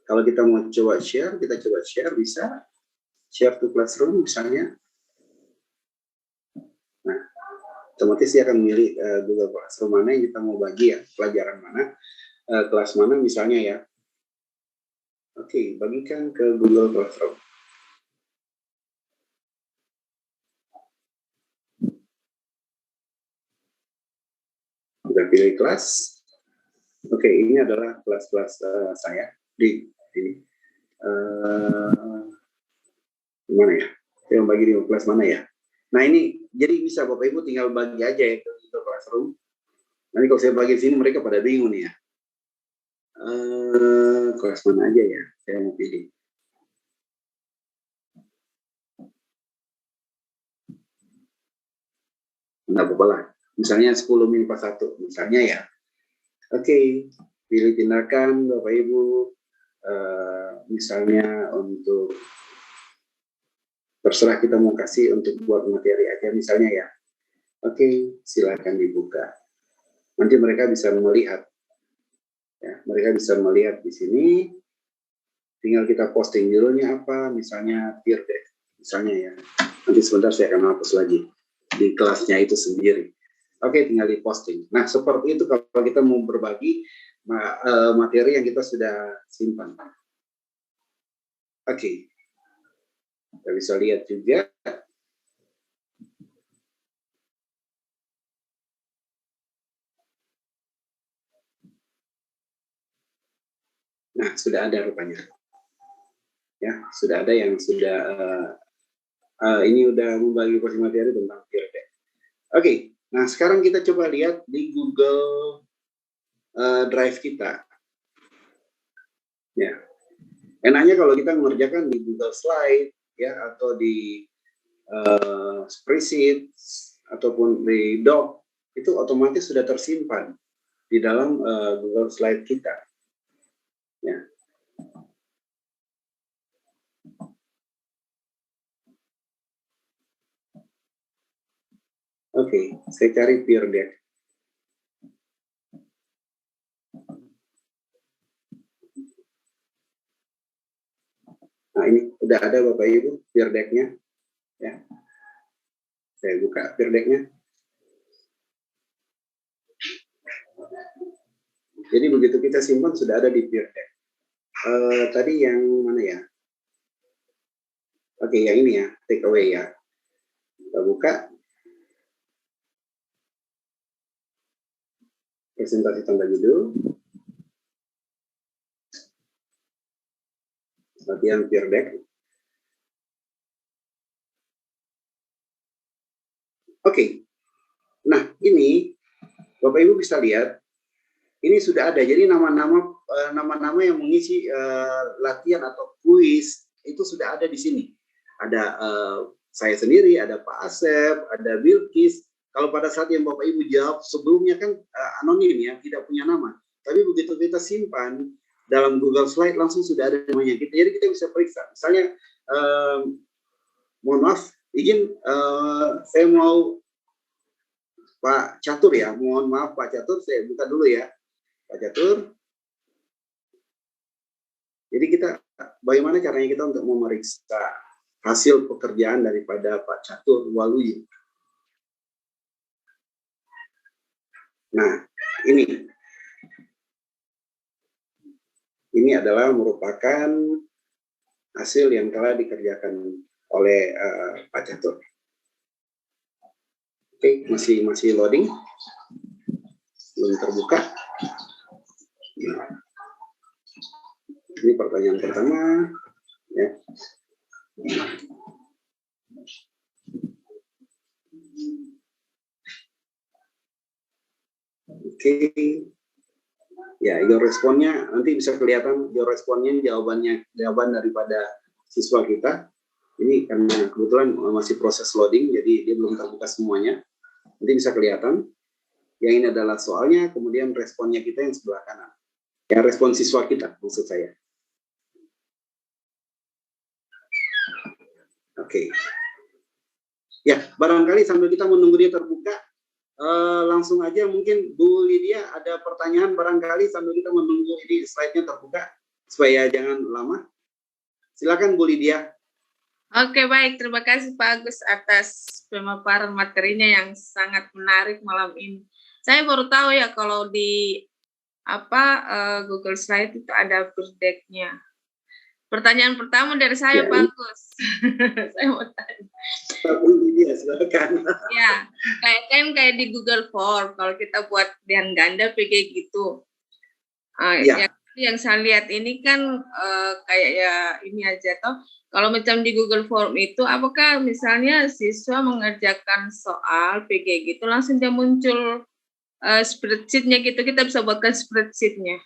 kalau kita mau coba share, kita coba share, bisa share to Classroom misalnya. Nah, otomatis dia akan memilih Google Classroom mana yang kita mau bagi ya, pelajaran mana, kelas mana misalnya ya. Oke, bagikan ke Google Classroom. Kita pilih kelas. Oke, ini adalah kelas-kelas saya di ini. Gimana ya? Saya bagi di kelas mana ya? Nah ini, jadi bisa Bapak Ibu tinggal bagi aja ya ke Google Classroom. Nanti kalau saya bagi di sini mereka pada bingung nih ya. Kelas mana aja ya? Saya mau pilih. Enggak apa-apa lah. Misalnya 10 MIPA 1, misalnya ya. Oke, pilih tindakan Bapak Ibu. Misalnya untuk terserah kita mau kasih untuk buat materi aja misalnya ya. Oke, silakan dibuka. Nanti mereka bisa melihat. Ya, mereka bisa melihat di sini. Tinggal kita posting judulnya apa, misalnya Peerdeck, misalnya ya. Nanti sebentar saya akan hapus lagi di kelasnya itu sendiri. Oke, tinggal di posting. Nah, seperti itu kalau kita mau berbagi materi yang kita sudah simpan. Oke. Kita bisa lihat juga. Nah, sudah ada rupanya. Ya, sudah ada yang sudah ini udah membagi porsi materi tentang Peerdeck. Oke, nah sekarang kita coba lihat di Google Drive kita. Ya, enaknya kalau kita mengerjakan di Google Slide ya atau di spreadsheet ataupun di doc itu otomatis sudah tersimpan di dalam Google Slide kita. Ya. Oke, saya cari Peerdeck. ini udah ada Bapak Ibu peer deck-nya ya. Saya buka peer deck-nya. Jadi begitu kita simpan sudah ada di peer deck. Tadi yang mana ya? Oke, yang ini ya, take away ya. Kita buka. Presentasi tanda judul. Latihan peer deck. Oke. Nah, ini Bapak Ibu bisa lihat ini sudah ada. Jadi nama-nama yang mengisi latihan atau kuis itu sudah ada di sini. Ada saya sendiri, ada Pak Asep, ada Bilkis. Kalau pada saat yang Bapak Ibu jawab sebelumnya kan anonim ya, tidak punya nama. Tapi begitu kita simpan dalam Google Slide langsung sudah ada namanya. Jadi kita bisa periksa. Misalnya, mohon maaf, izin saya mau Pak Catur ya. Mohon maaf Pak Catur, saya buka dulu ya. Pak Catur. Jadi bagaimana caranya kita untuk memeriksa hasil pekerjaan daripada Pak Catur Waluyo. Nah, ini adalah merupakan hasil yang telah dikerjakan oleh Pak Catur. Oke, masih loading, belum terbuka. Nah, ini pertanyaan pertama, ya. Oke. Ya, responnya nanti bisa kelihatan responnya jawaban daripada siswa kita. Ini karena kebetulan masih proses loading, jadi dia belum terbuka semuanya. Nanti bisa kelihatan. Yang ini adalah soalnya, kemudian responnya kita yang sebelah kanan. Ya, respon siswa kita, maksud saya. Oke. Ya, barangkali sambil kita menunggu dia terbuka, langsung aja mungkin Bu Lydia ada pertanyaan barangkali sambil kita menunggu ini slide-nya terbuka supaya jangan lama. Silakan Bu Lydia. Oke, baik, terima kasih Pak Agus atas pemaparan materinya yang sangat menarik malam ini. Saya baru tahu ya kalau di Google Slide itu ada peer deck-nya. Pertanyaan pertama dari saya, Pak Agus. Saya mau tanya. Silakan. Ya, kayak di Google Form kalau kita buat dengan ganda PG gitu. Yang saya lihat ini kan kayak ya ini aja toh. Kalau macam di Google Form itu, apakah misalnya siswa mengerjakan soal PG gitu langsung dia muncul spreadsheet-nya gitu, kita bisa buatkan spreadsheet-nya?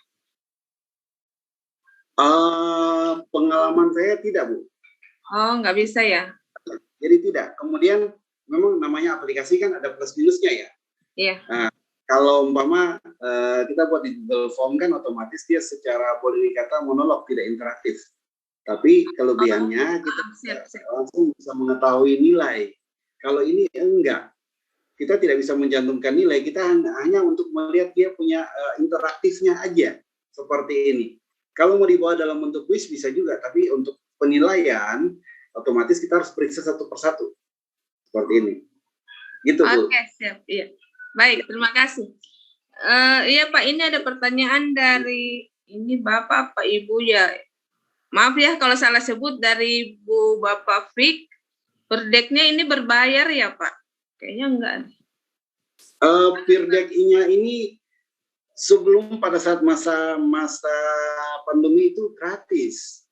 Pengalaman saya tidak, Bu. Oh, nggak bisa ya? Jadi tidak. Kemudian memang namanya aplikasi kan ada plus minusnya ya. Iya. Nah, kalau umpama kita buat di Google Form kan otomatis dia secara boleh dikata monolog, tidak interaktif. Tapi kelebihannya kita langsung bisa mengetahui nilai. Kalau ini enggak. Kita tidak bisa mencantumkan nilai, kita hanya untuk melihat dia punya interaktifnya aja. Seperti ini. Kalau mau dibawa dalam bentuk kuis bisa juga, tapi untuk penilaian otomatis kita harus periksa satu persatu. Seperti ini. Gitu, Bu. Oke, siap. Iya. Baik, terima kasih. Iya, Pak, ini ada pertanyaan dari ini Bapak apa Ibu ya. Maaf ya kalau salah sebut, dari Bu Bapak Fik. Peer deck-nya ini berbayar ya, Pak? Kayaknya enggak. Peer deck-nya ini sebelum pada saat masa pandemi itu gratis.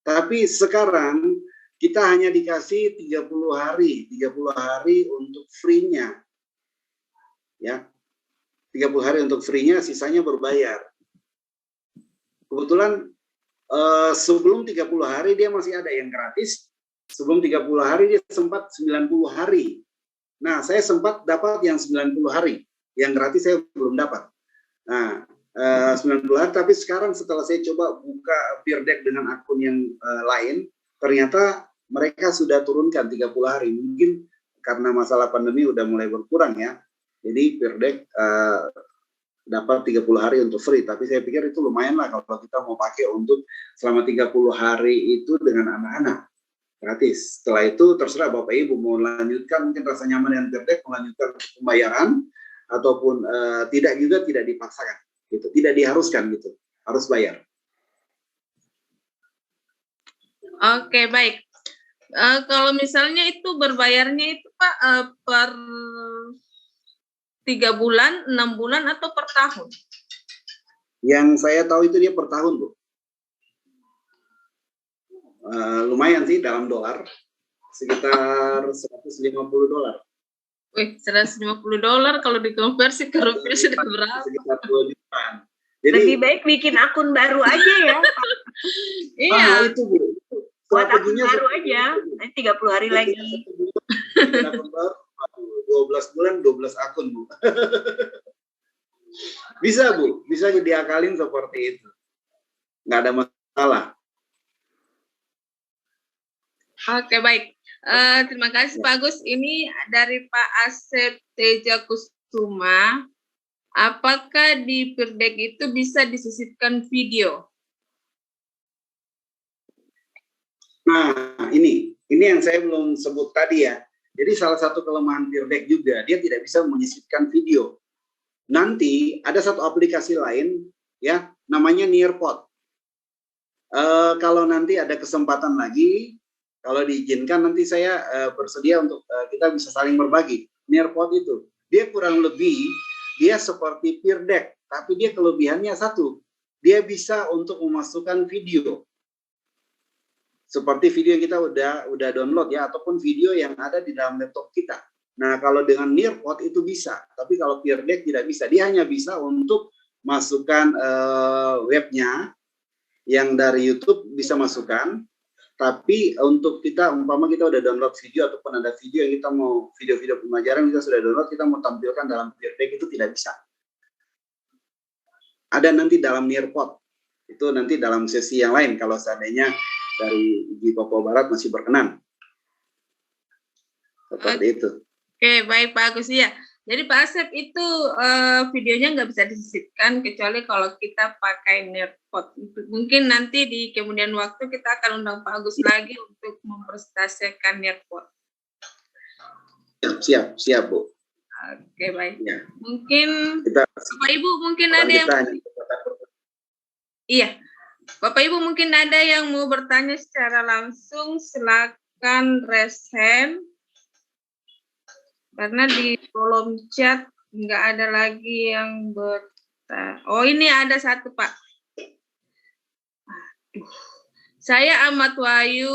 Tapi sekarang kita hanya dikasih 30 hari untuk free-nya. Ya. 30 hari untuk free-nya, sisanya berbayar. Kebetulan sebelum 30 hari dia masih ada yang gratis. Sebelum 30 hari dia sempat 90 hari. Nah, saya sempat dapat yang 90 hari. Yang gratis saya belum dapat. Nah, 90 hari, tapi sekarang setelah saya coba buka peer deck dengan akun yang lain, ternyata mereka sudah turunkan 30 hari. Mungkin karena masalah pandemi udah mulai berkurang ya. Jadi peer deck dapat 30 hari untuk free, tapi saya pikir itu lumayan lah kalau kita mau pakai untuk selama 30 hari itu dengan anak-anak gratis. Setelah itu terserah Bapak Ibu mau lanjutkan, mungkin rasa nyaman dengan Peer Deck, melanjutkan pembayaran ataupun tidak, juga tidak dipaksakan gitu, tidak diharuskan gitu, harus bayar. Oke, baik. Kalau misalnya itu berbayarnya itu Pak per 3 bulan, 6 bulan, atau per tahun? Yang saya tahu itu dia per tahun, Bu. Lumayan sih dalam dolar, sekitar $150. Wih, $150 kalau dikonversi ke rupiah sudah berapa? Sekitar 2 jutaan. Jadi, lebih baik bikin akun baru aja ya. Iya. Itu Bu. Buat akun baru aja, nanti 30 hari lagi. 12 bulan, 12 akun, Bu. Bisa, Bu. Bisa diakalin seperti itu. Nggak ada masalah. Oke, baik. Terima kasih Pak Agus. Ini dari Pak Asep Teja Kusuma. Apakah di Peer Deck itu bisa disisipkan video? Nah, ini yang saya belum sebut tadi ya. Jadi salah satu kelemahan Peer Deck juga, dia tidak bisa menyisipkan video. Nanti ada satu aplikasi lain ya, namanya Nearpod. Kalau nanti ada kesempatan lagi, kalau diizinkan nanti saya bersedia untuk kita bisa saling berbagi. Nearpod itu, dia kurang lebih dia seperti Peer Deck, tapi dia kelebihannya satu, dia bisa untuk memasukkan video. Seperti video yang kita udah download ya, ataupun video yang ada di dalam laptop kita. Nah, kalau dengan Nearpod itu bisa, tapi kalau Peer Deck tidak bisa. Dia hanya bisa untuk masukkan webnya, yang dari YouTube bisa masukkan, tapi untuk kita, umpama kita udah download video, ataupun ada video yang kita mau, video-video pembelajaran kita sudah download, kita mau tampilkan dalam Peer Deck itu tidak bisa. Ada nanti dalam Nearpod, itu nanti dalam sesi yang lain, kalau seandainya dari di Papua Barat masih berkenan. Seperti itu. Oke, baik Pak Agus ya. Jadi Pak Asep itu videonya nggak bisa disisipkan kecuali kalau kita pakai Nearpod. Mungkin nanti di kemudian waktu kita akan undang Pak Agus lagi untuk mempresentasikan Nearpod. Siap Bu. Oke, baik. Ya. Mungkin kita, Bapak Ibu mungkin ada yang iya. Bapak Ibu mungkin ada yang mau bertanya secara langsung, silakan raise hand. Karena di kolom chat nggak ada lagi yang bertanya. Oh, ini ada satu, Pak. Aduh. Saya Ahmad Wahyu,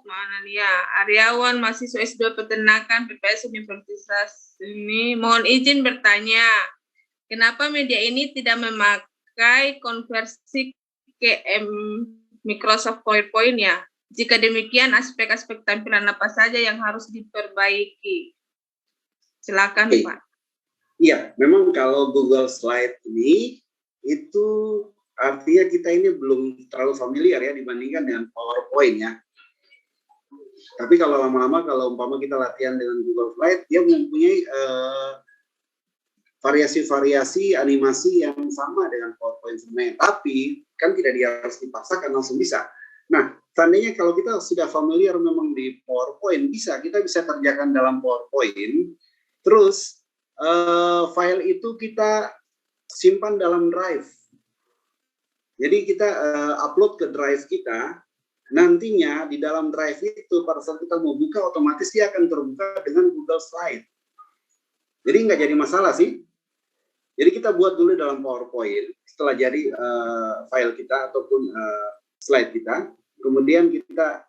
mana nih ya, Aryawan, mahasiswa S2 Peternakan PPS Universitas ini. Mohon izin bertanya, kenapa media ini tidak memakai konversi ke Microsoft PowerPoint ya? Jika demikian, aspek-aspek tampilan apa saja yang harus diperbaiki? Silakan, Pak. Iya, memang kalau Google Slide ini, itu artinya kita ini belum terlalu familiar ya dibandingkan dengan PowerPoint ya. Tapi kalau lama-lama, kalau umpama kita latihan dengan Google Slide, dia mempunyai variasi-variasi animasi yang sama dengan PowerPoint sebenarnya. Tapi kan tidak harus dipaksakan langsung bisa. Nah, tandanya kalau kita sudah familiar memang di PowerPoint, kita bisa kerjakan dalam PowerPoint, terus file itu kita simpan dalam drive. Jadi kita upload ke drive kita, nantinya di dalam drive itu pada saat kita mau buka, otomatis dia akan terbuka dengan Google Slide. Jadi nggak jadi masalah sih. Jadi kita buat dulu dalam PowerPoint, setelah jadi file kita ataupun slide kita, kemudian kita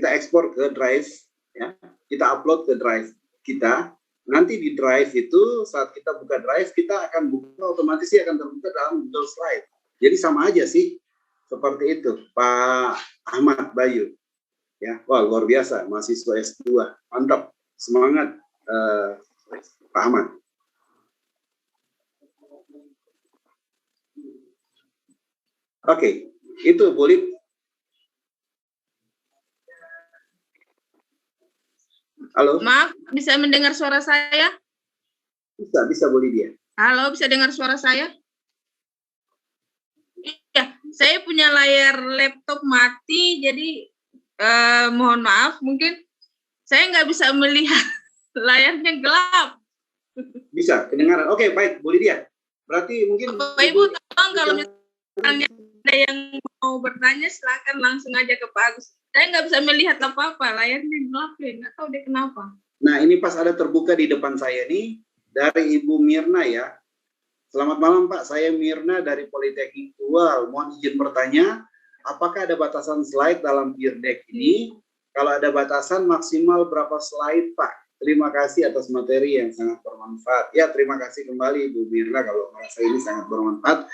ekspor ke drive, ya, kita upload ke drive kita. Nanti di drive itu saat kita buka drive, kita akan buka, otomatis dia akan terbuka dalam Google Slide. Jadi sama aja sih, seperti itu, Pak Ahmad Bayu. Ya, wah luar biasa, mahasiswa S2, mantap, semangat, Pak Ahmad. Oke, itu boleh. Halo. Maaf, bisa mendengar suara saya? Bisa Bu Lydia. Halo, bisa dengar suara saya? Iya, saya punya layar laptop mati, jadi mohon maaf, mungkin saya nggak bisa melihat layarnya gelap. Bisa, kedengaran. Oke, baik, Bu Lydia. Berarti mungkin Bapak Ibu, tolong kalau misalnya ada yang mau bertanya, silakan langsung aja ke Pak Agus. Saya nggak bisa melihat apa-apa, layarnya gelap ya, nggak tahu deh kenapa. Nah, ini pas ada terbuka di depan saya nih, dari Ibu Mirna ya. Selamat malam Pak, saya Mirna dari Politeknik Dual. Mohon izin bertanya, apakah ada batasan slide dalam peer deck ini? Kalau ada batasan maksimal berapa slide Pak? Terima kasih atas materi yang sangat bermanfaat. Ya, terima kasih kembali Ibu Mirna kalau merasa ini sangat bermanfaat.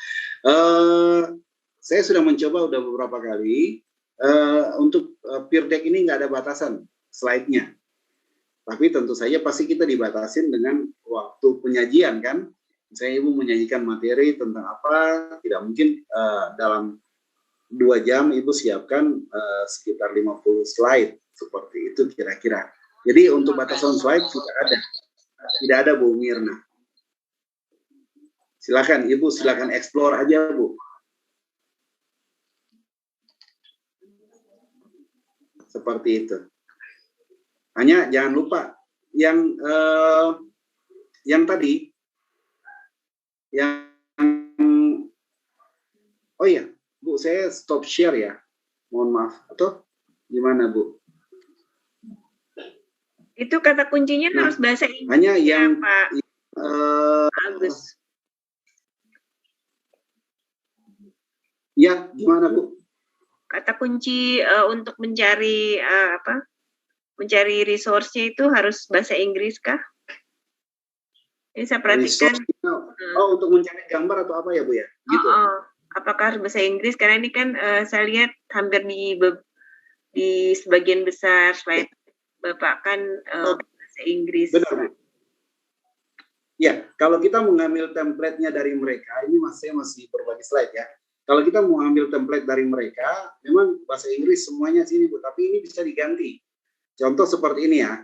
Saya sudah mencoba udah beberapa kali. Untuk peer deck ini nggak ada batasan slide-nya. Tapi tentu saja pasti kita dibatasin dengan waktu penyajian kan. Misalnya Ibu menyajikan materi tentang apa, tidak mungkin dalam 2 jam Ibu siapkan sekitar 50 slide, seperti itu kira-kira. Jadi untuk batasan slide tidak ada Bu Mirna. Silakan Ibu, silakan explore aja Bu. Seperti itu. Hanya jangan lupa yang tadi oh iya Bu, saya stop share ya, mohon maaf, atau gimana Bu? Itu kata kuncinya harus bahasa Inggris. Hanya yang Pak Agus. Ya, gimana Bu? Kata kunci untuk mencari mencari resource-nya itu harus bahasa Inggris kah? Ini saya perhatikan. Untuk mencari gambar atau apa ya Bu ya? Gitu. Apakah harus bahasa Inggris? Karena ini kan saya lihat hampir di sebagian besar slide Bapak kan bahasa Inggris. Benar Bu. Ya, kalau kita mengambil template-nya dari mereka, ini saya masih berbagi slide ya. Kalau kita mau ambil template dari mereka, memang bahasa Inggris semuanya sini Bu, tapi ini bisa diganti. Contoh seperti ini ya.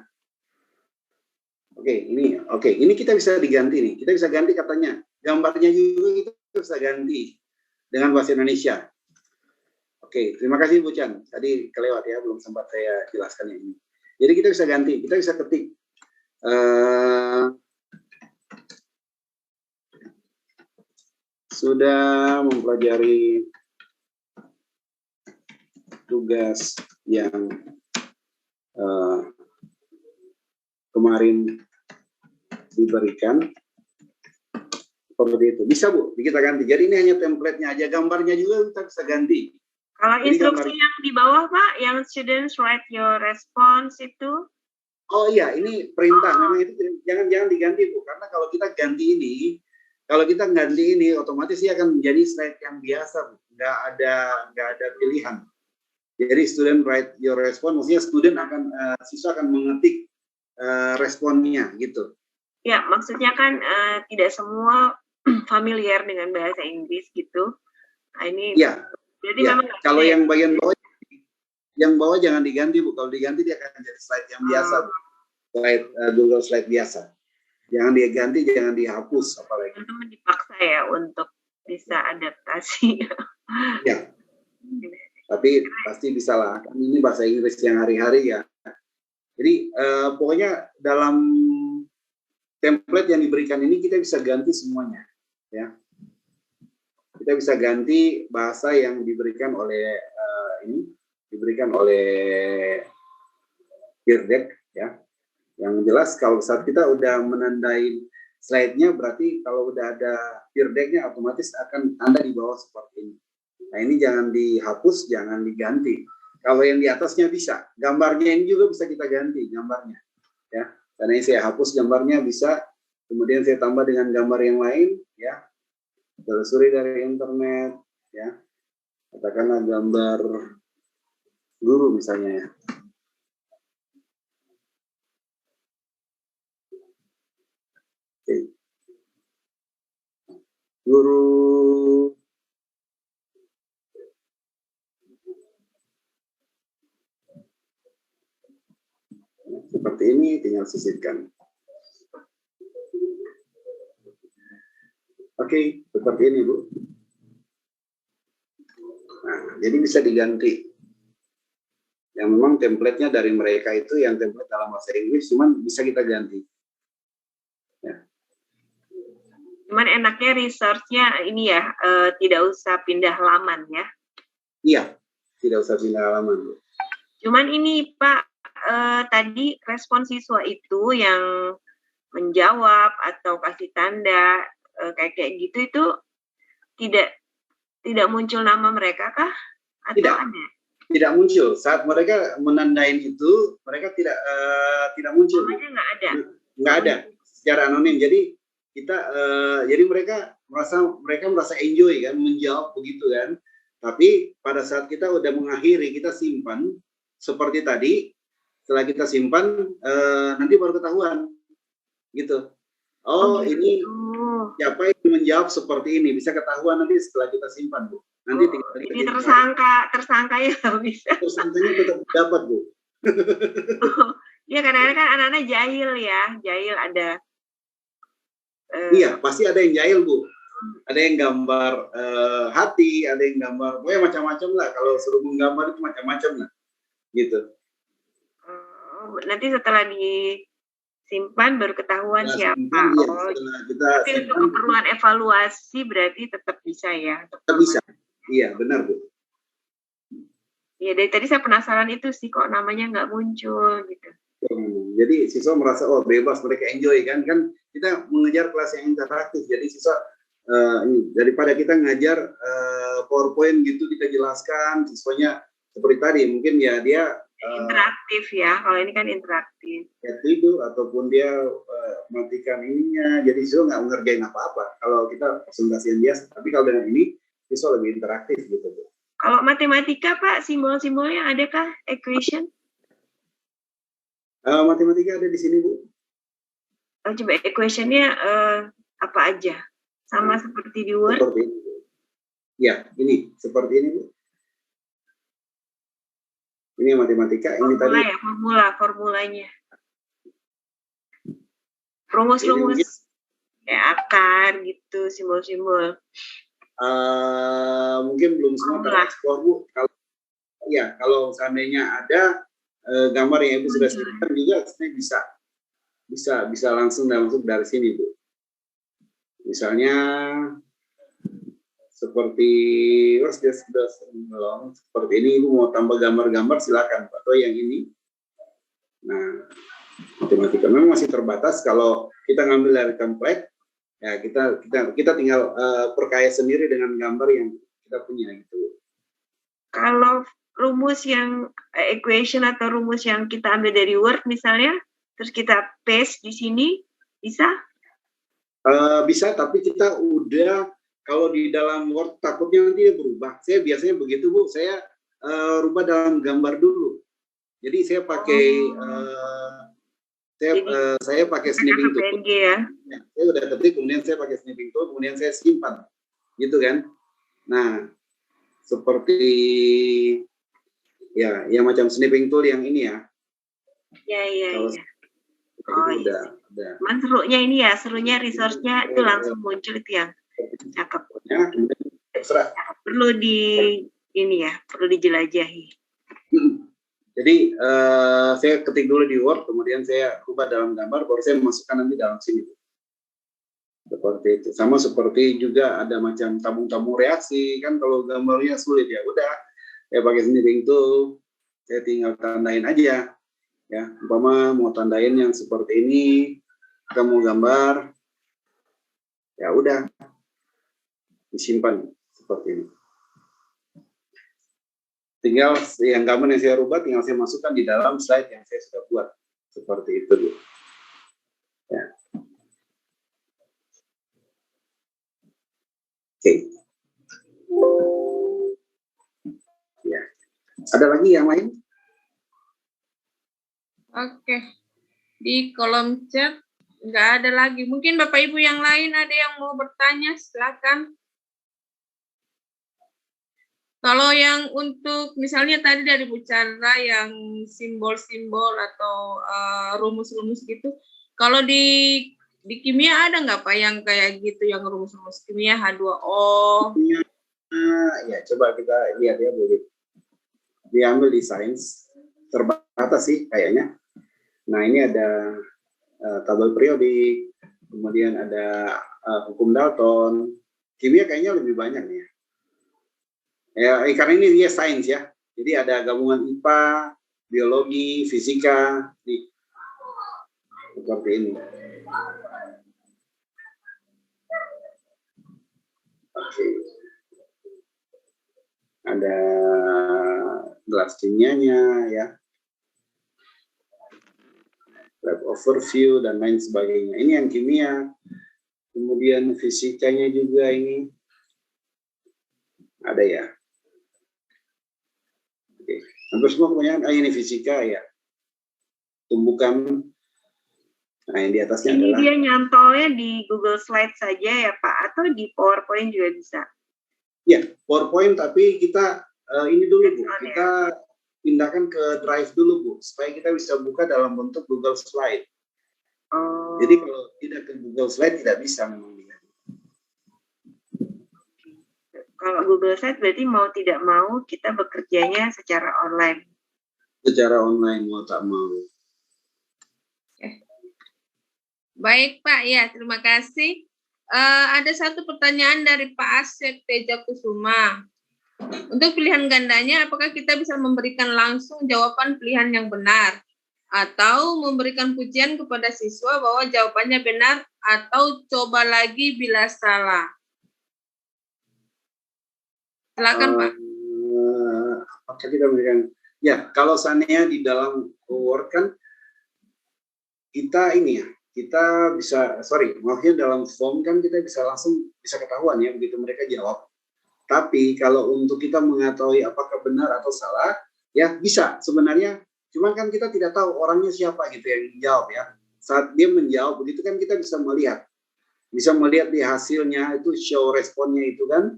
Oke, ini kita bisa diganti nih. Kita bisa ganti katanya. Gambarnya juga kita bisa ganti dengan bahasa Indonesia. Oke, terima kasih Bu Chan. Tadi kelewat ya, belum sempat saya jelaskan yang ini. Jadi kita bisa ganti, kita bisa ketik. Sudah mempelajari tugas yang kemarin diberikan seperti itu. Bisa Bu, kita ganti. Jadi ini hanya template-nya aja, gambarnya juga kita bisa ganti. Kalau jadi instruksi yang di bawah Pak, yang students write your response itu? Oh iya, ini perintah. Memang itu jangan diganti Bu, karena kalau kita ganti ini, otomatis dia akan menjadi slide yang biasa Bu. Nggak ada pilihan. Jadi student write your response, maksudnya siswa akan mengetik responnya gitu. Ya, maksudnya kan tidak semua familiar dengan bahasa Inggris gitu. Nah, ini ya. Jadi ya. memang Kalau yang bagian bawah jangan diganti Bu. Kalau diganti dia akan jadi slide yang biasa. Slide Google Slide biasa. Jangan diganti, jangan dihapus apalagi. Teman-teman dipaksa ya untuk bisa adaptasi. Ya. Tapi pasti bisa lah. Ini bahasa Inggris yang hari-hari ya. Jadi pokoknya dalam template yang diberikan ini kita bisa ganti semuanya, ya. Kita bisa ganti bahasa yang diberikan oleh peer deck, ya. Yang jelas kalau saat kita udah menandai slide-nya, berarti kalau udah ada peer deck-nya otomatis akan tanda di bawah seperti ini. Nah ini jangan dihapus, jangan diganti. Kalau yang di atasnya bisa, gambarnya ini juga bisa kita ganti gambarnya, ya. Karena ini saya hapus gambarnya bisa, kemudian saya tambah dengan gambar yang lain, ya. Telusuri dari internet, ya. Katakanlah gambar guru misalnya, ya. Oke. Guru seperti ini, tinggal sisipkan. Oke, seperti ini Bu. Nah, jadi bisa diganti. Yang memang template-nya dari mereka itu yang template dalam bahasa Inggris, cuman bisa kita ganti. Ya. Cuman enaknya resource-nya ini ya, tidak usah pindah halaman ya. Iya, tidak usah pindah halaman Bu. Cuman ini Pak, tadi respon siswa itu yang menjawab atau kasih tanda kayak gitu itu tidak muncul nama mereka kah? Atau Tidak. ada? Tidak muncul. Saat mereka menandain itu, mereka tidak muncul. Namanya nggak ada. Nggak ada secara anonim. Jadi kita, jadi mereka merasa enjoy kan, menjawab begitu kan. Tapi pada saat kita udah mengakhiri, kita simpan seperti tadi. Setelah kita simpan, nanti baru ketahuan, gitu. Oh, ini siapa yang menjawab seperti ini, bisa ketahuan nanti setelah kita simpan Bu. Nanti ini tersangka ya bisa. Tersangkanya tetap dapat Bu. Iya kadang-kadang kan anak-anak jahil ya, jahil ada. Iya pasti ada yang jahil Bu. Ada yang gambar hati, ada yang gambar, pokoknya macam-macam lah. Kalau suruh menggambar itu macam-macam lah, gitu. Nanti setelah disimpan baru ketahuan siapa. Tapi untuk keperluan evaluasi berarti tetap bisa ya. Tetap bisa. Iya, benar Bu. Iya, dari tadi saya penasaran itu sih kok namanya nggak muncul gitu. Jadi siswa merasa bebas, mereka enjoy kan kita mengejar kelas yang interaktif. Jadi siswa daripada kita ngajar PowerPoint gitu kita jelaskan siswanya seperti tadi mungkin ya dia interaktif ya. Kalau ini kan interaktif. Ya tidur ataupun dia matikan ininya. Jadi siswa nggak ngerjain apa-apa. Kalau kita presentasian biasa, tapi kalau dengan ini siswa lebih interaktif gitu. Kalau matematika Pak, simbol-simbolnya adakah equation? Matematika ada di sini Bu. Coba equationnya apa aja? Sama seperti di Word? Seperti ini Bu. Ya, ini seperti ini Bu. Ini matematika, ini tadi. Ya, formulanya. Rumus-rumus kayak akar gitu, simbol-simbol. Mungkin belum semua tereksplor Bu. Kalau seandainya ada gambar yang Ibu sudah siapkan juga, sebenarnya bisa langsung dari sini Bu. Misalnya seperti seperti ini Ibu mau tambah gambar-gambar silakan atau yang ini. Nah, matematika memang masih terbatas. Kalau kita ngambil dari template ya kita tinggal perkaya sendiri dengan gambar yang kita punya gitu. Kalau rumus yang equation atau rumus yang kita ambil dari Word misalnya, terus kita paste di sini, bisa? Bisa, tapi kita udah kalau di dalam Word takutnya nanti dia berubah. Saya biasanya begitu Bu, saya rubah dalam gambar dulu. Jadi saya pakai saya pakai snipping tool. Ya. Saya udah ketik, kemudian saya pakai snipping tool, kemudian saya simpan, gitu kan? Nah, seperti ya macam snipping tool yang ini ya. Iya. Udah. Man serunya ini ya, serunya resource-nya itu langsung muncul itu yang cakep. Ya, terserah. Perlu perlu dijelajahi. Jadi saya ketik dulu di Word, kemudian saya ubah dalam gambar, baru saya masukkan nanti dalam sini. Seperti itu. Sama seperti juga ada macam tabung-tabung reaksi, kan kalau gambarnya sulit ya udah, ya pakai snipping tool, saya tinggal tandain aja. Ya, umpama mau tandain yang seperti ini, kita mau gambar, ya udah, disimpan seperti ini. Tinggal yang gambar yang saya rubah, tinggal saya masukkan di dalam slide yang saya sudah buat. Seperti itu, Bu. Ya. Oke. Ya. Ada lagi yang lain? Oke. Di kolom chat nggak ada lagi. Mungkin Bapak Ibu yang lain ada yang mau bertanya, silakan. Kalau yang untuk misalnya tadi dari Bu Chandra yang simbol-simbol atau rumus-rumus gitu, kalau di Di kimia ada nggak Pak yang kayak gitu, yang rumus-rumus kimia H2O? Ya coba kita lihat ya, boleh diambil di sains, terbatas sih kayaknya. Nah ini ada tabel periodik, kemudian ada hukum Dalton. Kimia kayaknya lebih banyak nih ya. Karena ini dia sains ya, jadi ada gabungan IPA, biologi, fisika, nih seperti ini. Oke. Ada gelas kimianya ya, lab overview dan lain sebagainya. Ini yang kimia. Kemudian fisikanya juga ini ada ya. Oke. Hampir semua kebanyakan ini fisika ya. Tumbukan. Nah yang di atasnya ini adalah. Dia nyantolnya di Google Slide saja ya Pak, atau di PowerPoint juga bisa? Ya, PowerPoint, tapi kita ini dulu Bu, kita pindahkan ke Drive dulu Bu, supaya kita bisa buka dalam bentuk Google Slide. Oh. Jadi kalau tidak ke Google Slide tidak bisa memang dia. Kalau Google Slide berarti mau tidak mau kita bekerjanya secara online. Secara online mau tak mau. Baik Pak, ya terima kasih. Ada satu pertanyaan dari Pak Asep Teja Kusuma. Untuk pilihan gandanya, apakah kita bisa memberikan langsung jawaban pilihan yang benar? Atau memberikan pujian kepada siswa bahwa jawabannya benar, atau coba lagi bila salah? Silakan Pak. Apakah kita memberikan? Ya, kalau seandainya di dalam Word kan, kita ini ya, kita bisa, maksudnya dalam form kan kita bisa langsung bisa ketahuan ya begitu mereka jawab. Tapi kalau untuk kita mengetahui apakah benar atau salah, ya bisa sebenarnya. Cuman kan kita tidak tahu orangnya siapa gitu yang jawab ya. Saat dia menjawab begitu kan kita bisa melihat di hasilnya itu show responnya itu kan.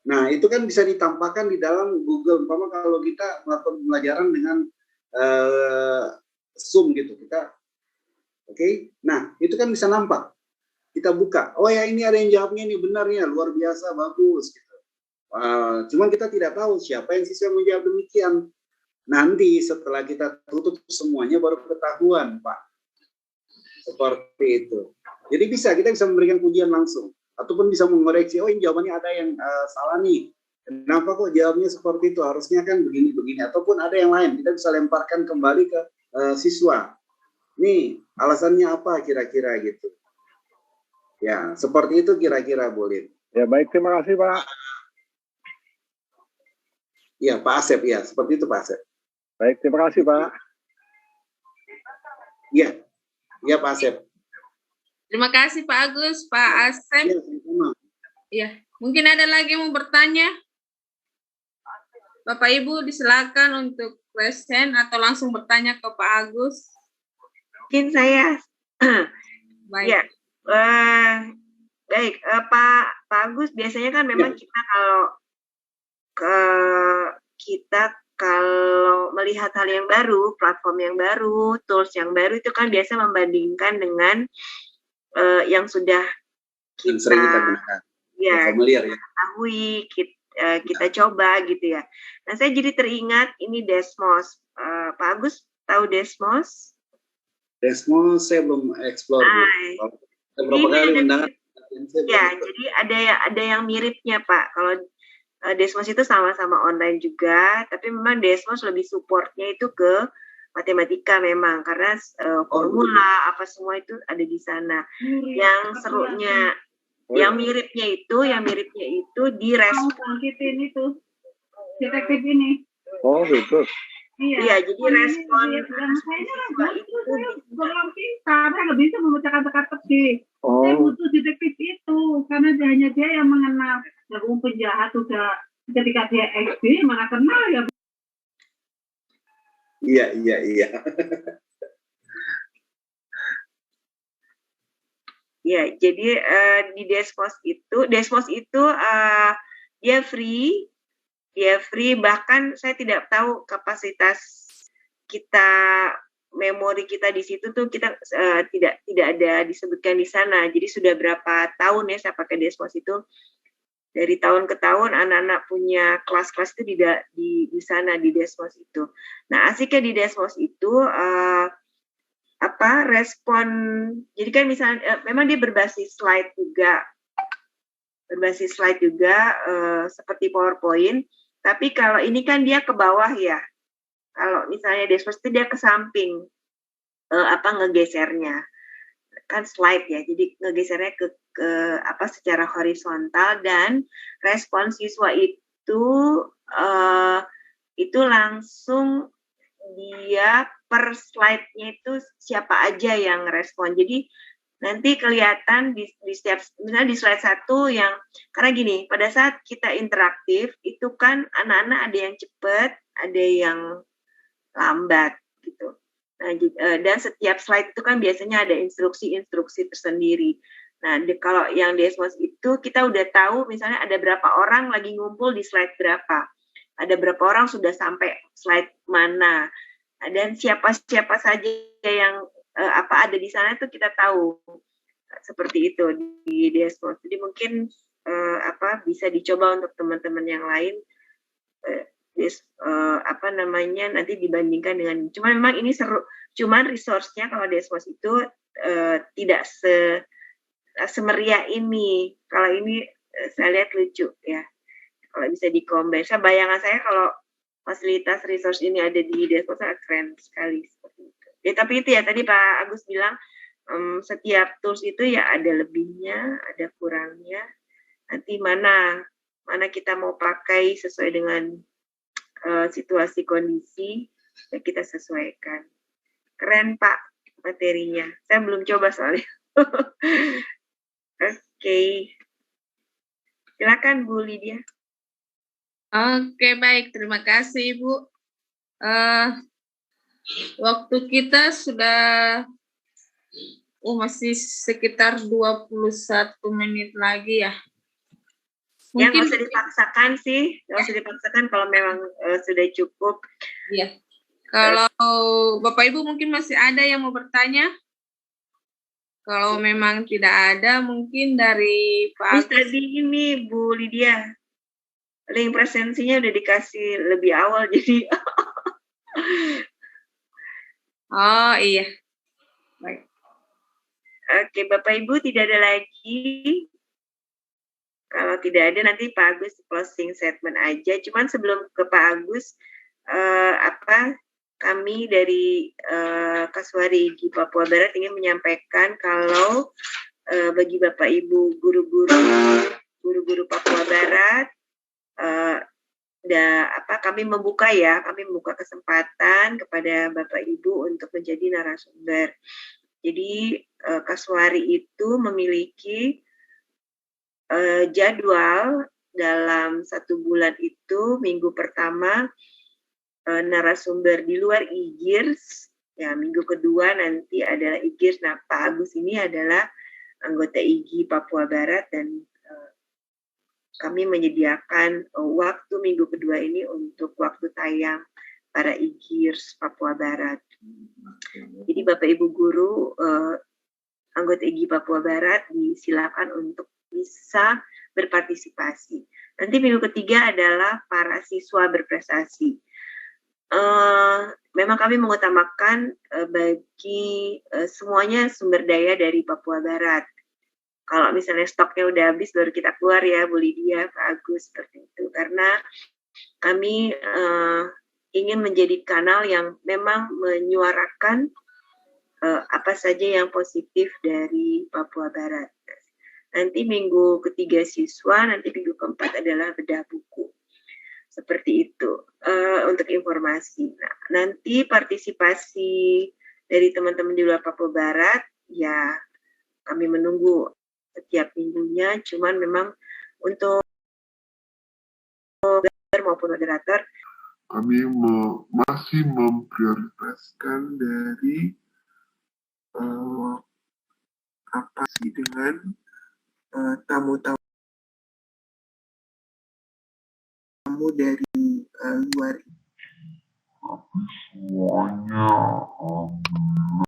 Nah itu kan bisa ditampakkan di dalam Google. Umpama kalau kita melakukan pembelajaran dengan Zoom gitu kita. Oke, nah itu kan bisa nampak. Kita buka, oh ya ini ada yang jawabnya ini benar ya, luar biasa, bagus. Gitu. Cuman kita tidak tahu siapa yang siswa menjawab demikian. Nanti setelah kita tutup semuanya baru ketahuan, Pak. Seperti itu. Jadi kita bisa memberikan pujian langsung. Ataupun bisa mengoreksi, oh ini jawabannya ada yang salah nih. Kenapa kok jawabnya seperti itu? Harusnya kan begini-begini. Ataupun ada yang lain, kita bisa lemparkan kembali ke siswa. Nih, alasannya apa kira-kira gitu. Ya, seperti itu kira-kira boleh. Ya, baik. Terima kasih, Pak. Ya, Pak Asep. Ya, seperti itu, Pak Asep. Baik, terima kasih, Pak. Ya, ya Pak Asep. Terima kasih, Pak Agus, Pak Asep. Ya, sama. Ya, mungkin ada lagi yang mau bertanya? Bapak Ibu disilakan untuk question atau langsung bertanya ke Pak Agus. Mungkin saya. Baik. Ya, baik. Pak Agus, biasanya kan memang kita kalau melihat hal yang baru, platform yang baru, tools yang baru itu kan biasa membandingkan dengan yang sudah kita ketahui, kita coba gitu ya. Nah, saya jadi teringat ini Desmos. Pak Agus tahu Desmos? Desmos saya belum explore. Berapa kali undangan? Ya, jadi ada yang miripnya Pak. Kalau Desmos itu sama-sama online juga, tapi memang Desmos lebih supportnya itu ke matematika memang, karena formula apa semua itu ada di sana. Yang serunya, yang miripnya itu di respon itu detektif ini. Oh gitu. Iya, jadi respon siswa itu belum pintar, saya nggak bisa memecahkan teka-teki. Saya butuh detektif itu, karena hanya dia yang mengenal. Jagung penjahat sudah ketika dia SD mana kenal ya. Iya. Ya, jadi di Desmos itu dia free, bahkan saya tidak tahu kapasitas kita memori kita di situ tuh kita tidak ada disebutkan di sana. Jadi sudah berapa tahun ya saya pakai Desmos itu, dari tahun ke tahun anak-anak punya kelas-kelas itu di sana di Desmos itu. Nah, asiknya di Desmos itu respon, jadi kan misalnya memang dia berbasis slide juga seperti PowerPoint, tapi kalau ini kan dia ke bawah ya. Kalau misalnya Desmos itu dia ke samping, ngegesernya kan slide ya, jadi ngegesernya ke secara horizontal, dan respon siswa itu langsung dia per slide-nya itu siapa aja yang respon. Jadi nanti kelihatan di setiap, misalnya di slide 1 yang, karena gini, pada saat kita interaktif itu kan anak-anak ada yang cepat, ada yang lambat gitu. Nah, dan setiap slide itu kan biasanya ada instruksi-instruksi tersendiri. Nah, kalau yang Desmos itu kita udah tahu misalnya ada berapa orang lagi ngumpul di slide berapa. Ada berapa orang sudah sampai slide mana. Dan siapa-siapa saja yang ada di sana itu kita tahu. Seperti itu di Desmos. Jadi mungkin bisa dicoba untuk teman-teman yang lain nanti dibandingkan dengan, cuman memang ini seru, cuman resource-nya kalau Desmos itu tidak semeriah ini. Kalau ini saya lihat lucu ya, kalau bisa dikombin. Bayangan saya kalau fasilitas resource ini ada di Desmos sangat keren sekali seperti itu. Ya, tapi itu ya tadi Pak Agus bilang setiap tools itu ya ada lebihnya, ada kurangnya. Nanti mana kita mau pakai sesuai dengan situasi kondisi, ya kita sesuaikan. Keren Pak materinya. Saya belum coba soalnya. Oke. Silakan Bu Lydia. Oke, baik. Terima kasih, Ibu. Waktu kita sudah masih sekitar 21 menit lagi ya. Yang nggak usah dipaksakan sih, nggak usah dipaksakan kalau memang sudah cukup. Iya. Kalau Bapak Ibu mungkin masih ada yang mau bertanya? Kalau memang tidak ada, mungkin dari Pak Agus. Tadi ini Bu Lydia, link presensinya udah dikasih lebih awal, jadi. Oh iya. Baik. Oke, Bapak Ibu tidak ada lagi. Kalau tidak ada nanti Pak Agus closing statement aja. Cuman sebelum ke Pak Agus, kami dari Kaswari IGI Papua Barat ingin menyampaikan kalau bagi Bapak Ibu guru-guru Papua Barat, kami membuka kesempatan kepada Bapak Ibu untuk menjadi narasumber. Jadi Kaswari itu memiliki jadwal dalam 1 bulan itu, minggu pertama narasumber di luar IGIRS, ya minggu kedua nanti adalah IGIRS. Nah, Pak Agus ini adalah anggota IGI Papua Barat dan kami menyediakan waktu minggu kedua ini untuk waktu tayang para IGIRS Papua Barat. Jadi Bapak Ibu guru anggota IGI Papua Barat disilakan untuk bisa berpartisipasi. Nanti minggu ketiga adalah para siswa berprestasi. Memang kami mengutamakan bagi semuanya sumber daya dari Papua Barat. Kalau misalnya stoknya udah habis baru kita keluar ya Bu Lydia, Pak Agus, seperti itu. Karena kami ingin menjadi kanal yang memang menyuarakan apa saja yang positif dari Papua Barat. Nanti minggu ketiga siswa, nanti minggu keempat adalah bedah buku. Seperti itu untuk informasi. Nah, nanti partisipasi dari teman-teman di luar Papua Barat, ya kami menunggu setiap minggunya. Cuman memang untuk maupun moderator, kami masih memprioritaskan dari apa sih dengan tamu-tamu dari luar. tapi semuanya alhamdulillah